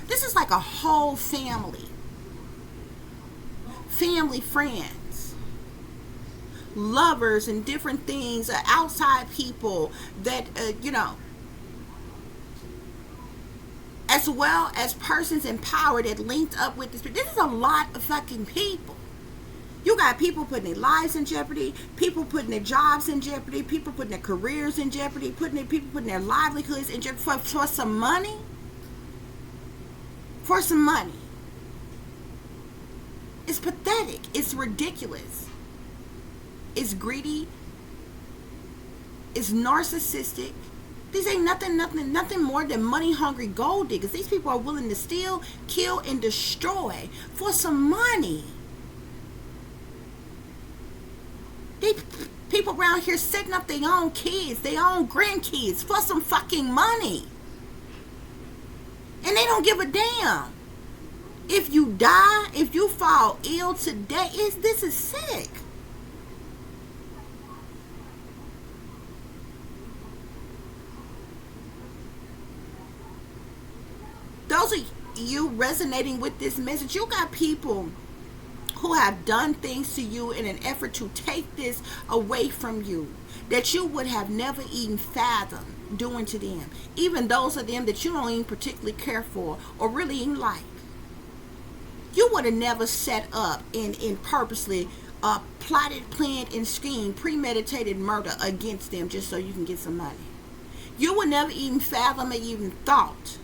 This is like a whole family. Family, friends, lovers, and different things, outside people that, as well as persons in power that linked up with this. This is a lot of fucking people. You got people putting their lives in jeopardy, people putting their jobs in jeopardy, people putting their careers in jeopardy, people putting their livelihoods in jeopardy for some money. for some money. It's pathetic. It's ridiculous. It's greedy. It's narcissistic. These ain't nothing more than money-hungry gold diggers. These people are willing to steal, kill, and destroy for some money. These people around here setting up their own kids, their own grandkids for some fucking money. And they don't give a damn. If you die, if you fall ill today, this is sick. Those of you resonating with this message, you got people who have done things to you in an effort to take this away from you that you would have never even fathomed doing to them. Even those of them that you don't even particularly care for or really even like. You would have never set up and purposely plotted, planned, and schemed premeditated murder against them just so you can get some money. You would never even fathom or even thought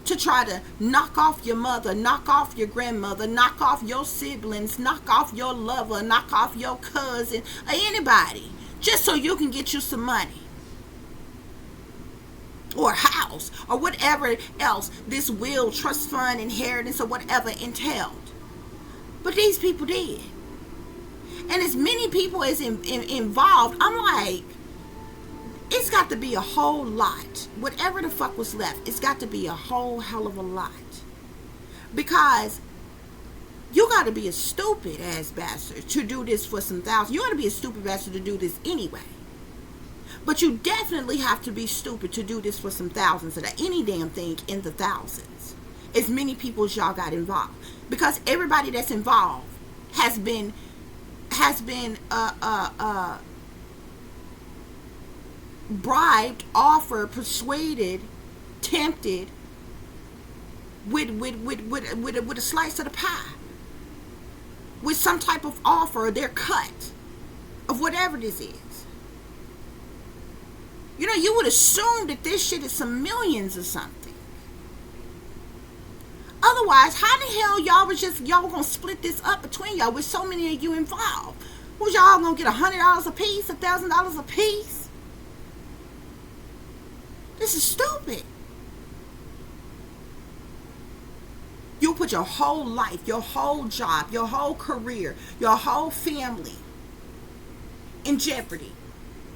to try to knock off your mother, knock off your grandmother, knock off your siblings, knock off your lover, knock off your cousin, or anybody, just so you can get you some money. Or house, or whatever else this will, trust fund, inheritance, or whatever entailed. But these people did. And as many people as involved, I'm like, it's got to be a whole lot. Whatever the fuck was left, it's got to be a whole hell of a lot. Because you got to be a stupid ass bastard to do this for some thousands. You got to be a stupid bastard to do this anyway. But you definitely have to be stupid to do this for some thousands, or any damn thing in the thousands. As many people as y'all got involved. Because everybody that's involved has been bribed, offered, persuaded, tempted with a slice of the pie, with some type of offer, their cut of whatever this is. You know, you would assume that this shit is some millions or something. Otherwise, how the hell y'all gonna split this up between y'all with so many of you involved? Was y'all gonna get $100 a piece, $1,000 a piece? This is stupid. You put your whole life, your whole job, your whole career, your whole family in jeopardy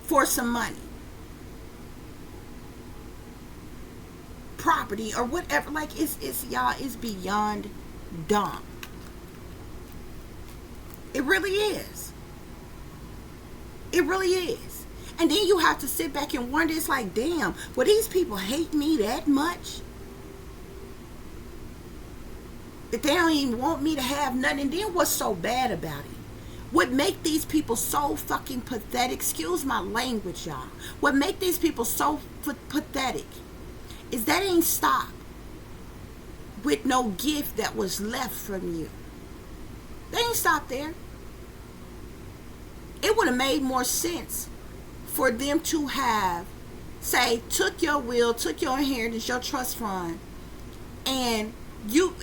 for some money, property, or whatever. Like, it's y'all, it's beyond dumb. It really is. It really is. And then you have to sit back and wonder, it's like, damn, will these people hate me that much that they don't even want me to have nothing? And then what's so bad about it? What make these people so fucking pathetic, excuse my language, y'all, what make these people so pathetic is that ain't stopped with no gift that was left from you. They ain't stopped there. It would have made more sense for them to have, say, took your will, took your inheritance, your trust fund, and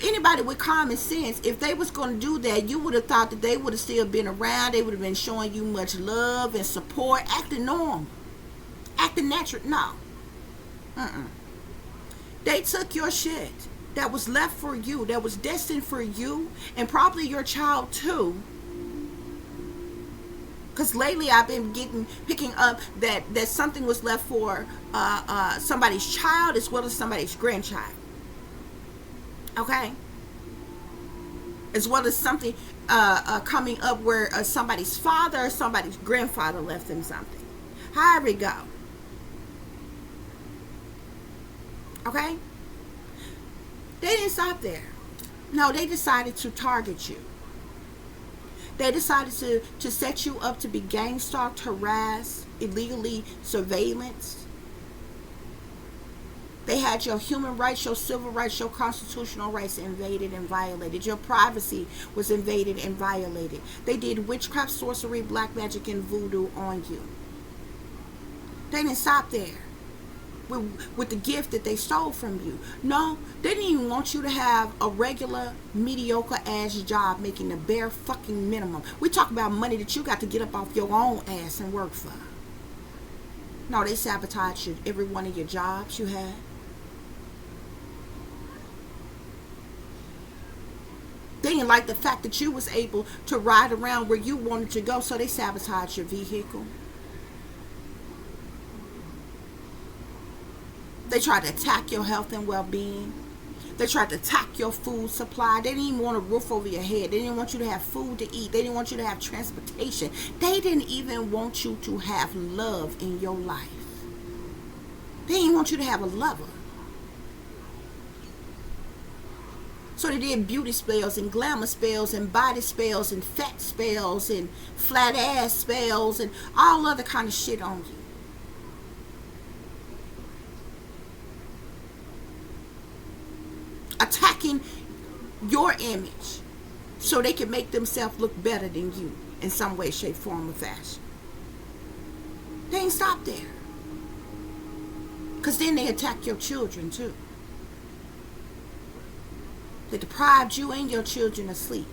anybody with common sense, if they was going to do that, you would have thought that they would have still been around. They would have been showing you much love and support, acting normal, acting natural. No. They took your shit that was left for you, that was destined for you, and probably your child too. Because lately I've been picking up that something was left for somebody's child as well as somebody's grandchild. Okay? As well as something coming up where somebody's father or somebody's grandfather left them something. However it go. Okay? They didn't stop there. No, they decided to target you. They decided to set you up to be gang stalked, harassed, illegally surveillanced. They had your human rights, your civil rights, your constitutional rights invaded and violated. Your privacy was invaded and violated. They did witchcraft, sorcery, black magic, and voodoo on you. They didn't stop there. with the gift that they stole from you. No, they didn't even want you to have a regular mediocre ass job making the bare fucking minimum. We talk about money that you got to get up off your own ass and work for. No, they sabotaged every one of your jobs you had. They didn't like the fact that you was able to ride around where you wanted to go, so they sabotaged your vehicle. They tried to attack your health and well-being. They tried to attack your food supply. They didn't even want a roof over your head. They didn't want you to have food to eat. They didn't want you to have transportation. They didn't even want you to have love in your life. They didn't want you to have a lover. So they did beauty spells and glamour spells and body spells and fat spells and flat ass spells and all other kind of shit on you. Attacking your image so they can make themselves look better than you in some way, shape, form, or fashion. They ain't stopped there. Because then they attack your children too. They deprived you and your children of sleep.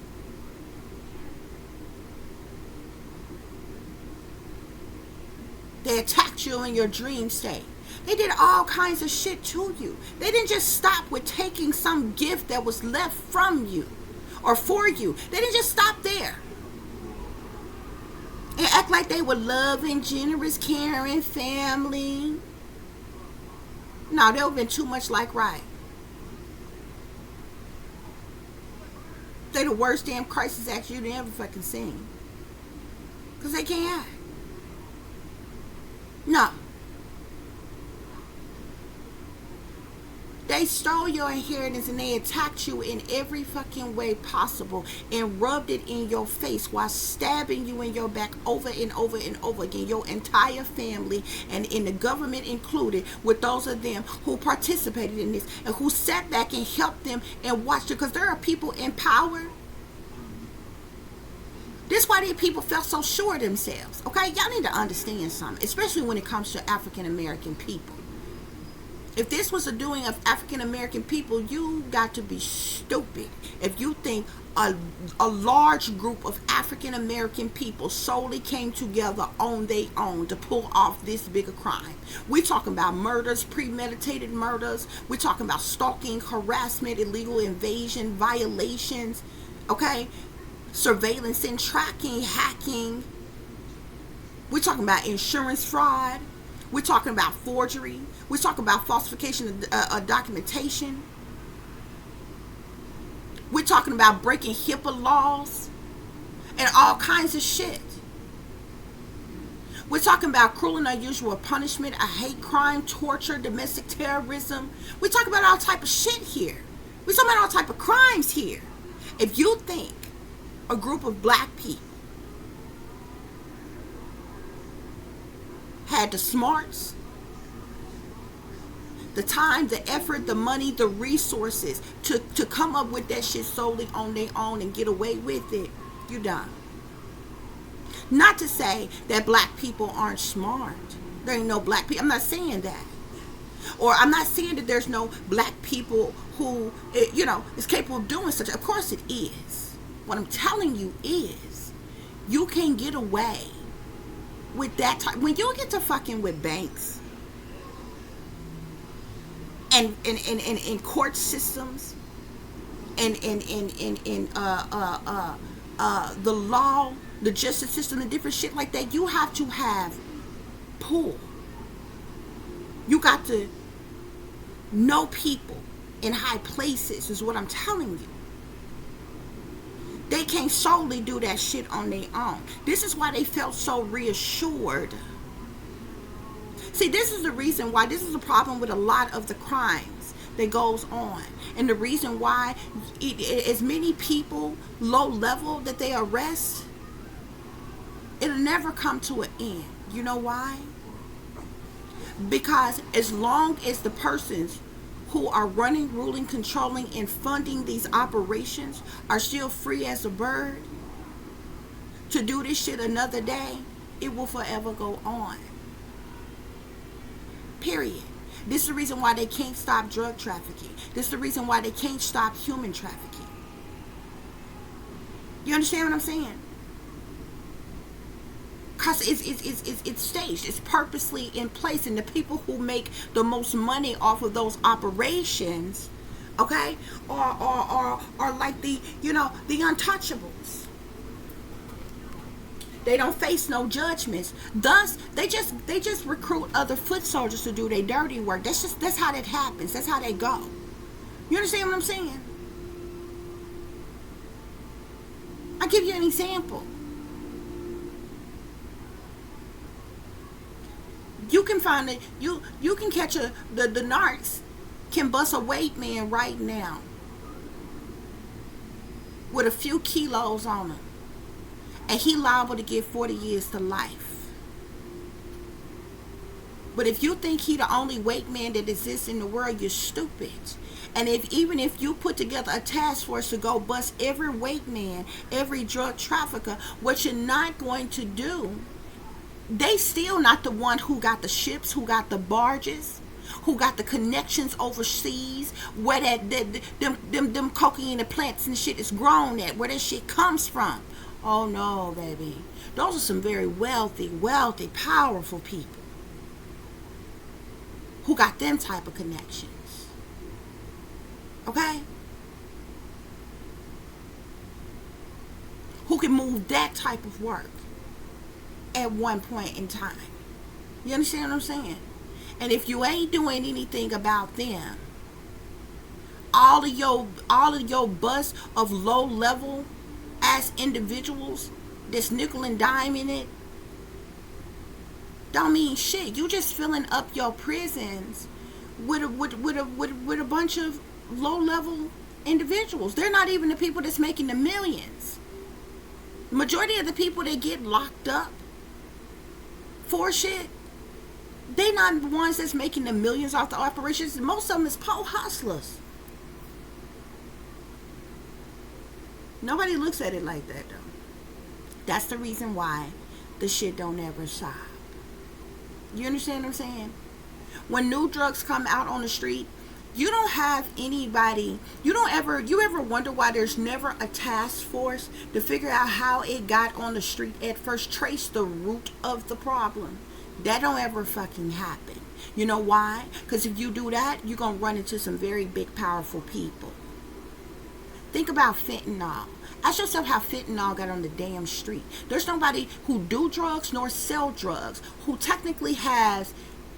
They attacked you in your dream state. They did all kinds of shit to you. They didn't just stop with taking some gift that was left from you or for you. They didn't just stop there and act like they were loving, generous, caring family. No, they would have been too much like right. They the worst damn crisis actors you ever fucking seen. Because they can't act. No. They stole your inheritance and they attacked you in every fucking way possible and rubbed it in your face while stabbing you in your back over and over and over again. Your entire family and in the government included, with those of them who participated in this and who sat back and helped them and watched it, because there are people in power. This is why these people felt so sure of themselves. Okay, y'all need to understand something, especially when it comes to African American people. If this was a doing of African American people, you got to be stupid if you think a large group of African American people solely came together on their own to pull off this bigger crime. We're talking about murders, premeditated murders. We're talking about stalking, harassment, illegal invasion, violations, okay? Surveillance and tracking, hacking. We're talking about insurance fraud. We're talking about forgery. We're talking about falsification of documentation. We're talking about breaking HIPAA laws and all kinds of shit. We're talking about cruel and unusual punishment, a hate crime, torture, domestic terrorism. We're talking about all type of shit here. We're talking about all type of crimes here. If you think a group of black people had the smarts, the time, the effort, the money, the resources to come up with that shit solely on their own and get away with it, you done. Not to say that black people aren't smart. There ain't no black people. I'm not saying that. Or I'm not saying that there's no black people who, is capable of doing such. Of course it is. What I'm telling you is, you can get away with that type. When you get to fucking with banks and in court systems and the law, the justice system and different shit like that, you have to have pull. You got to know people in high places is what I'm telling you. They can't solely do that shit on their own. This is why they felt so reassured. See, this is the reason why this is a problem with a lot of the crimes that goes on. And the reason why as many people low level that they arrest, it'll never come to an end. You know why? Because as long as the persons who are running, ruling, controlling, and funding these operations are still free as a bird to do this shit another day, it will forever go on. Period. This is the reason why they can't stop drug trafficking. This is the reason why they can't stop human trafficking. You understand what I'm saying? Because it's staged. It's purposely in place. And the people who make the most money off of those operations, okay, are like the untouchables. They don't face no judgments. Thus, they just recruit other foot soldiers to do their dirty work. That's how that happens. That's how they go. You understand what I'm saying? I'll give you an example. You can find it. You can catch the narcs can bust a weight man right now with a few kilos on him, and he liable to get 40 years to life. But if you think he the only weight man that exists in the world, you're stupid. And even if you put together a task force to go bust every weight man, every drug trafficker, what you're not going to do, they still not the one who got the ships, who got the barges, who got the connections overseas, where them cocaine and plants and shit is grown at, where that shit comes from. Oh no, baby. Those are some very wealthy, powerful people who got them type of connections. Okay? Who can move that type of work at one point in time. You understand what I'm saying? And if you ain't doing anything about them, all of your bust of low level ass individuals that's nickel and dime in it don't mean shit. You just filling up your prisons with a bunch of low level individuals. They're not even the people that's making the millions. Majority of the people that get locked up for shit, they not the ones that's making the millions off the operations. Most of them is po hustlers. Nobody looks at it like that though. That's the reason why the shit don't ever stop. You understand what I'm saying? When new drugs come out on the street, you don't have anybody, you ever wonder why there's never a task force to figure out how it got on the street at first, trace the root of the problem? That don't ever fucking happen. You know why? Because if you do that, you're going to run into some very big, powerful people. Think about fentanyl. Ask yourself how fentanyl got on the damn street. There's nobody who do drugs nor sell drugs who technically has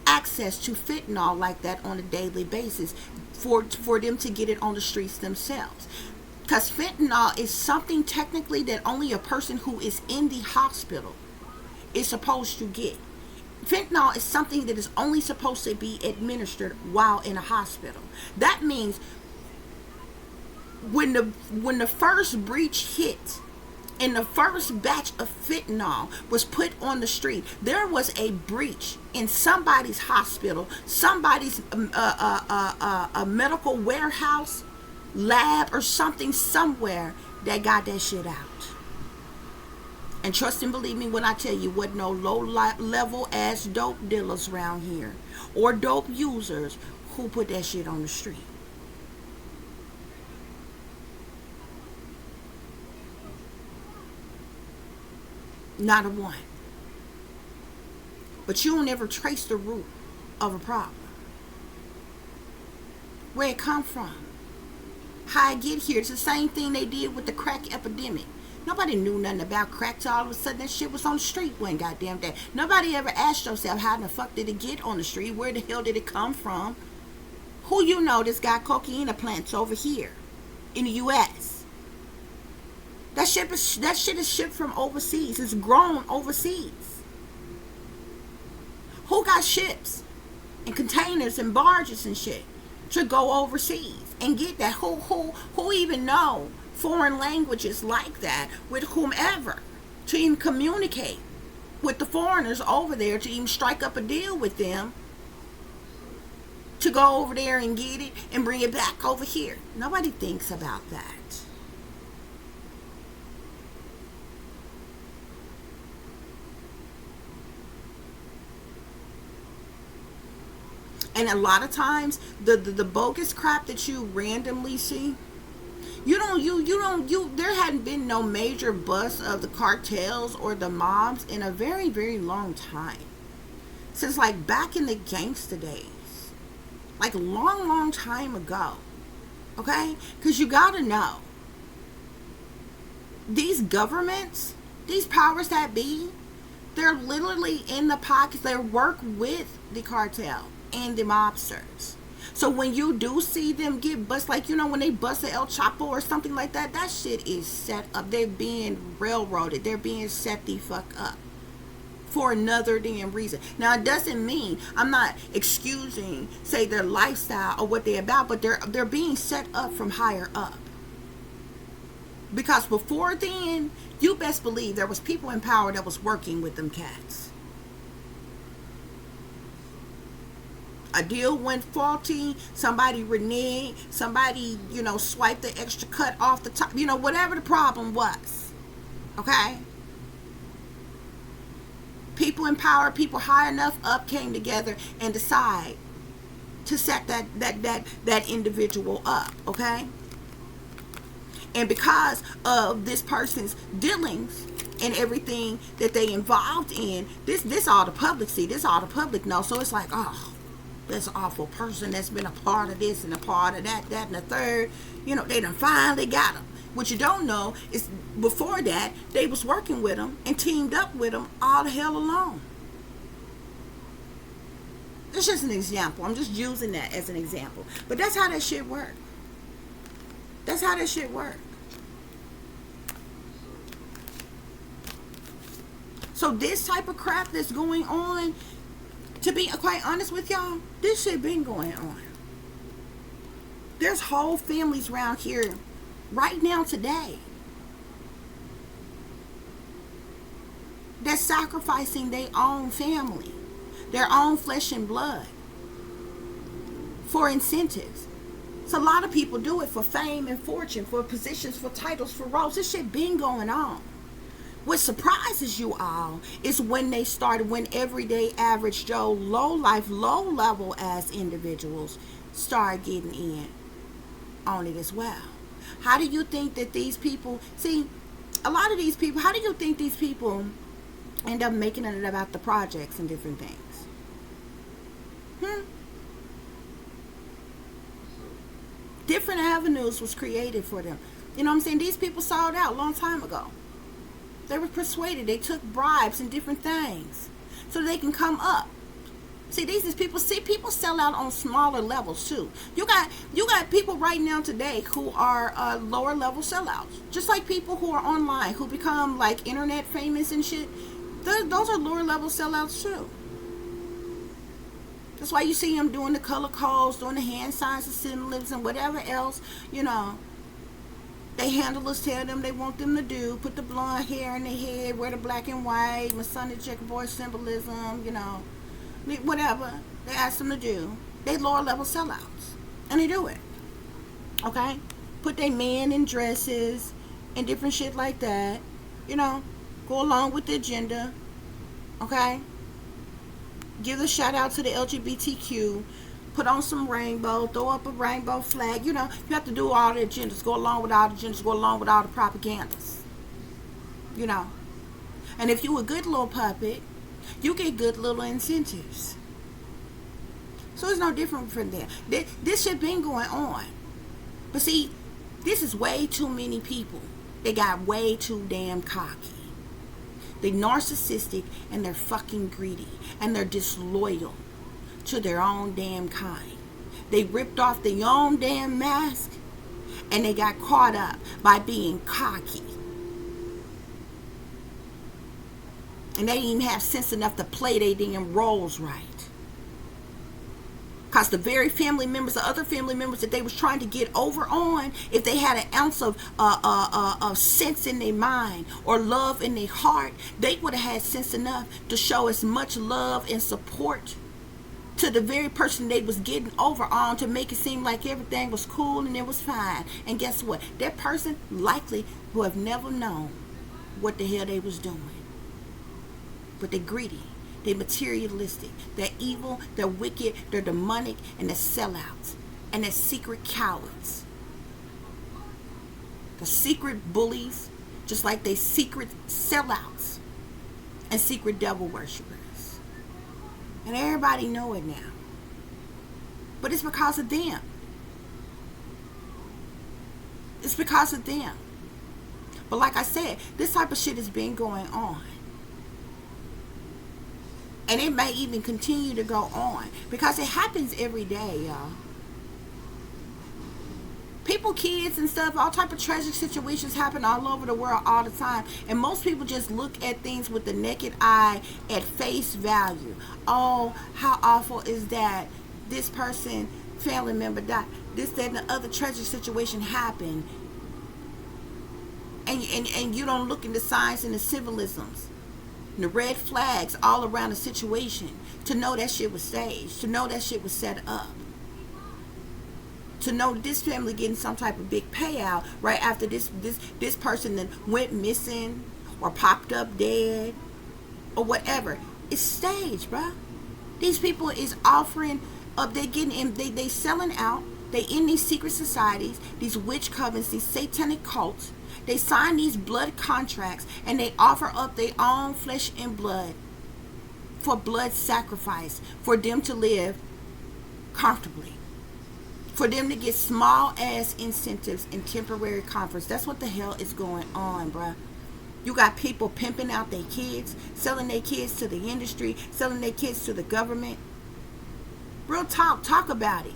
access to fentanyl like that on a daily basis for them to get it on the streets themselves. Because fentanyl is something technically that only a person who is in the hospital is supposed to get. Fentanyl is something that is only supposed to be administered while in a hospital. That means when the first breach hit and the first batch of fentanyl was put on the street, there was a breach in somebody's hospital, somebody's a medical warehouse, lab or something somewhere that got that shit out. And trust and believe me when I tell you, wasn't no low level ass dope dealers around here or dope users who put that shit on the street. Not a one. But you don't ever trace the root of a problem. Where it come from. How it get here. It's the same thing they did with the crack epidemic. Nobody knew nothing about crack till all of a sudden that shit was on the street one goddamn day. Nobody ever asked yourself how the fuck did it get on the street? Where the hell did it come from? Who you know that's got cocaine plants over here in the U.S.? That shit is shipped from overseas. It's grown overseas. Who got ships and containers and barges and shit to go overseas and get that? Who even know foreign languages like that with whomever to even communicate with the foreigners over there, to even strike up a deal with them to go over there and get it and bring it back over here? Nobody thinks about that. And a lot of times, the bogus crap that you randomly see, there hadn't been no major bust of the cartels or the mobs in a very, very long time. Since like back in the gangster days. Like long, long time ago. Okay? Because you gotta know. These governments, these powers that be, they're literally in the pockets. They work with the cartel and the mobsters. So when you do see them get bust, like, when they bust a El Chapo or something like that, that shit is set up. They're being railroaded. They're being set the fuck up for another damn reason. Now, it doesn't mean, I'm not excusing, say, their lifestyle or what they're about, but they're being set up from higher up. Because before then, you best believe there was people in power that was working with them cats. A deal went faulty, somebody reneged, somebody, swiped the extra cut off the top, whatever the problem was. Okay? People in power, people high enough up came together and decide to set that individual up. Okay? And because of this person's dealings and everything that they involved in, this all the public see, this all the public know. So it's like, oh, this awful person that's been a part of this and a part of that and the third. They done finally got him. What you don't know is before that, they was working with him and teamed up with him all the hell along. It's just an example. I'm just using that as an example. But that's how that shit work. That's how that shit work. So this type of crap that's going on, to be quite honest with y'all, this shit been going on. There's whole families around here right now today that's sacrificing their own family, their own flesh and blood for incentives. So a lot of people do it for fame and fortune, for positions, for titles, for roles. This shit been going on. What surprises you all is when they started, when everyday average Joe, low life, low level as individuals start getting in on it as well. How do you think that these people, see, a lot of these people, how do you think these people end up making it about the projects and different things? Different avenues was created for them. You know what I'm saying? These people sold out a long time ago. They were persuaded. They took bribes and different things so they can come up. See, these people. See, people sell out on smaller levels too. You got people right now today who are lower level sellouts, just like people who are online who become like internet famous and shit. Those are lower level sellouts too. That's why you see them doing the color codes, doing the hand signs and symbols and whatever else, they handlers tell them they want them to do. Put the blonde hair in their head, wear the black and white, Masonic checkerboard symbolism, whatever they ask them to do. They lower level sellouts. And they do it. Okay? Put their men in dresses and different shit like that. Go along with the agenda. Okay? Give a shout out to the LGBTQ. Put on some rainbow, throw up a rainbow flag. You have to do all the agendas, go along with all the agendas, go along with all the propagandas. And if you a good little puppet, you get good little incentives. So it's no different from that. This shit been going on. But see, this is way too many people. They got way too damn cocky. They're narcissistic and they're fucking greedy. And they're disloyal to their own damn kind. They ripped off their own damn mask and they got caught up by being cocky. And they didn't even have sense enough to play their damn roles right. Because the very family members, the other family members that they was trying to get over on, if they had an ounce of sense in their mind or love in their heart, they would have had sense enough to show as much love and support to the very person they was getting over on, to make it seem like everything was cool and it was fine. And guess what? That person likely would have never known what the hell they was doing. But they're greedy. They're materialistic. They're evil. They're wicked. They're demonic. And they're sellouts. And they're secret cowards. The secret bullies, just like they secret sellouts and secret devil worshipers. And everybody know it now. But it's because of them. It's because of them. But like I said, this type of shit has been going on. And it may even continue to go on. Because it happens every day, y'all. People, kids and stuff, all type of tragic situations happen all over the world all the time. And most people just look at things with the naked eye at face value. Oh, how awful is that? This person, family member died. This, that, and the other tragic situation happened. And you don't look in the signs and the symbolisms, the red flags all around the situation to know that shit was staged, to know that shit was set up, to know this family getting some type of big payout right after this person then went missing or popped up dead or whatever. It's staged, bruh. These people is offering up, they getting in, they selling out, they in these secret societies, these witch covens, these satanic cults. They sign these blood contracts and they offer up their own flesh and blood for blood sacrifice, for them to live comfortably, for them to get small ass incentives and temporary comforts. That's what the hell is going on, bruh. You got people pimping out their kids, selling their kids to the industry, selling their kids to the government. Real talk about it.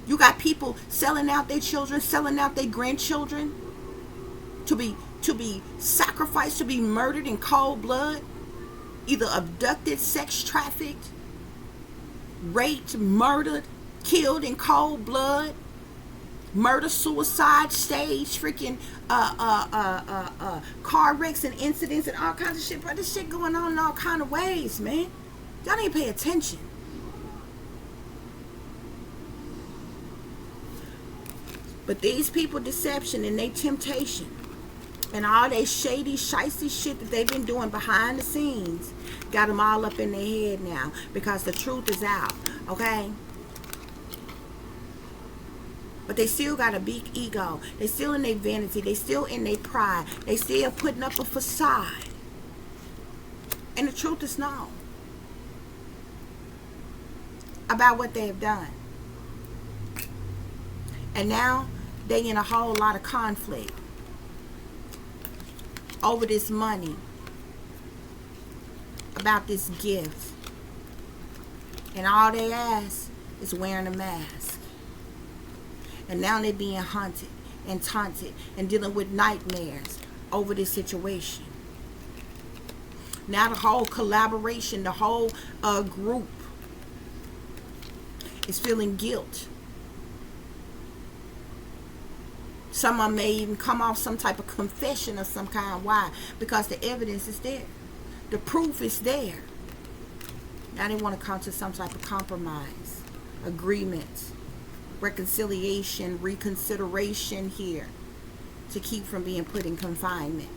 You got people selling out their children, selling out their grandchildren to be sacrificed, to be murdered in cold blood, either abducted, sex trafficked, raped, murdered, killed in cold blood, murder, suicide, stage, freaking car wrecks and incidents and all kinds of shit. Bro, this shit going on in all kind of ways, man. Y'all need to pay attention. But these people deception and they temptation and all they shady, shicey shit that they've been doing behind the scenes got them all up in their head now because the truth is out, okay? But they still got a big ego. They still in their vanity. They still in their pride. They still putting up a facade. And the truth is known about what they have done. And now they in a whole lot of conflict over this money, about this gift. And all they ask is wearing a mask. And now they're being haunted and taunted and dealing with nightmares over this situation. Now the whole collaboration, the whole group is feeling guilt. Some of them may even come off some type of confession of some kind. Why? Because the evidence is there. The proof is there. Now they want to come to some type of compromise, agreement, reconciliation, reconsideration here to keep from being put in confinement.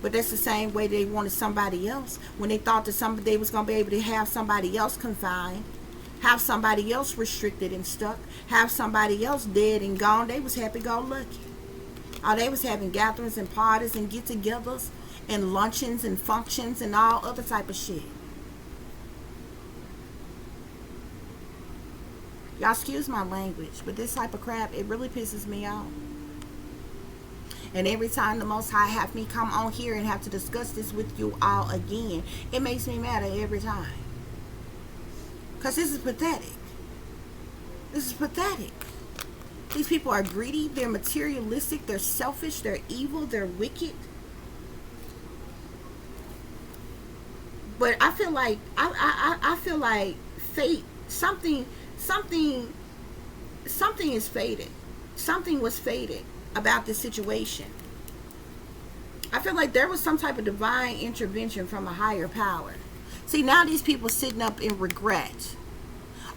But that's the same way they wanted somebody else when they thought that they was going to be able to have somebody else confined, have somebody else restricted and stuck, have somebody else dead and gone. They was happy-go-lucky. They was having gatherings and parties and get-togethers and luncheons and functions and all other type of shit. Y'all excuse my language, but this type of crap, it really pisses me off. And every time the Most High have me come on here and have to discuss this with you all again, it makes me mad every time. Because this is pathetic. This is pathetic. These people are greedy, they're materialistic, they're selfish, they're evil, they're wicked. But I feel like I feel like fate, something is fated. Something was fated about this situation. I feel like there was some type of divine intervention from a higher power. See, now these people sitting up in regret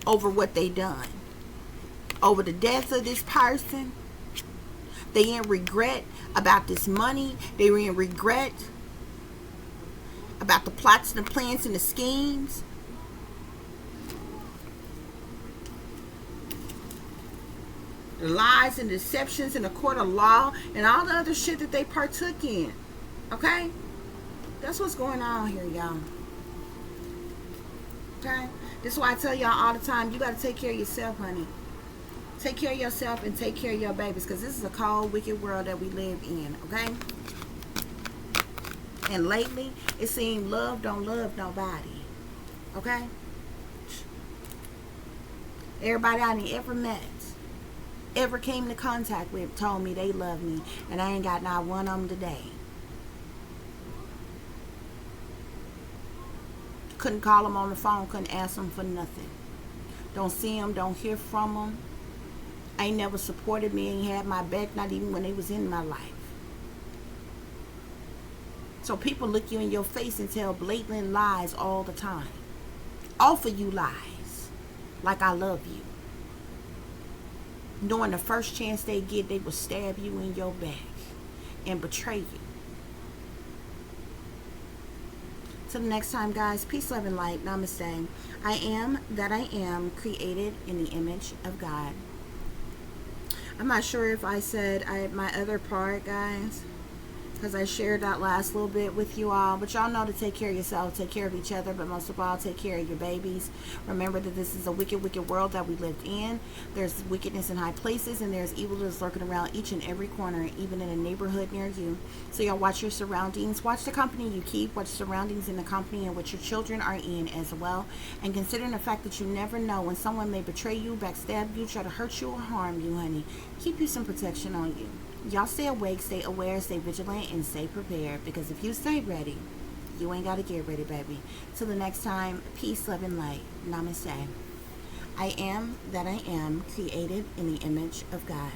over what they done. Over the death of this person. They in regret about this money. They were in regret about the plots and the plans and the schemes. The lies and deceptions in the court of law and all the other shit that they partook in. Okay? That's what's going on here, y'all. Okay? This is why I tell y'all all the time, you got to take care of yourself, honey. Take care of yourself and take care of your babies, because this is a cold, wicked world that we live in. Okay? And lately, it seems love don't love nobody. Okay? Everybody I ever met, ever came into contact with, told me they love me, and I ain't got not one of them today. Couldn't call them on the phone, couldn't ask them for nothing. Don't see them, don't hear from them. Ain't never supported me, ain't had my back, not even when they was in my life. So people look you in your face and tell blatant lies all the time. Offer you lies, like I love you. Knowing the first chance they get, they will stab you in your back and betray you. Till the next time, guys, peace, love, and light. Namaste. I am that I am, created in the image of God. I'm not sure if I said my other part, guys, because I shared that last little bit with you all. But y'all know to take care of yourself, take care of each other, but most of all, take care of your babies. Remember that this is a wicked, wicked world that we lived in. There's wickedness in high places, and there's evil that's lurking around each and every corner, even in a neighborhood near you. So y'all watch your surroundings. Watch the company you keep. Watch surroundings in the company in which your children are in as well. And considering the fact that you never know when someone may betray you, backstab you, try to hurt you or harm you, honey. Keep you some protection on you. Y'all stay awake, stay aware, stay vigilant, and stay prepared. Because if you stay ready, you ain't got to get ready, baby. Till the next time, peace, love, and light. Namaste. I am that I am, created in the image of God.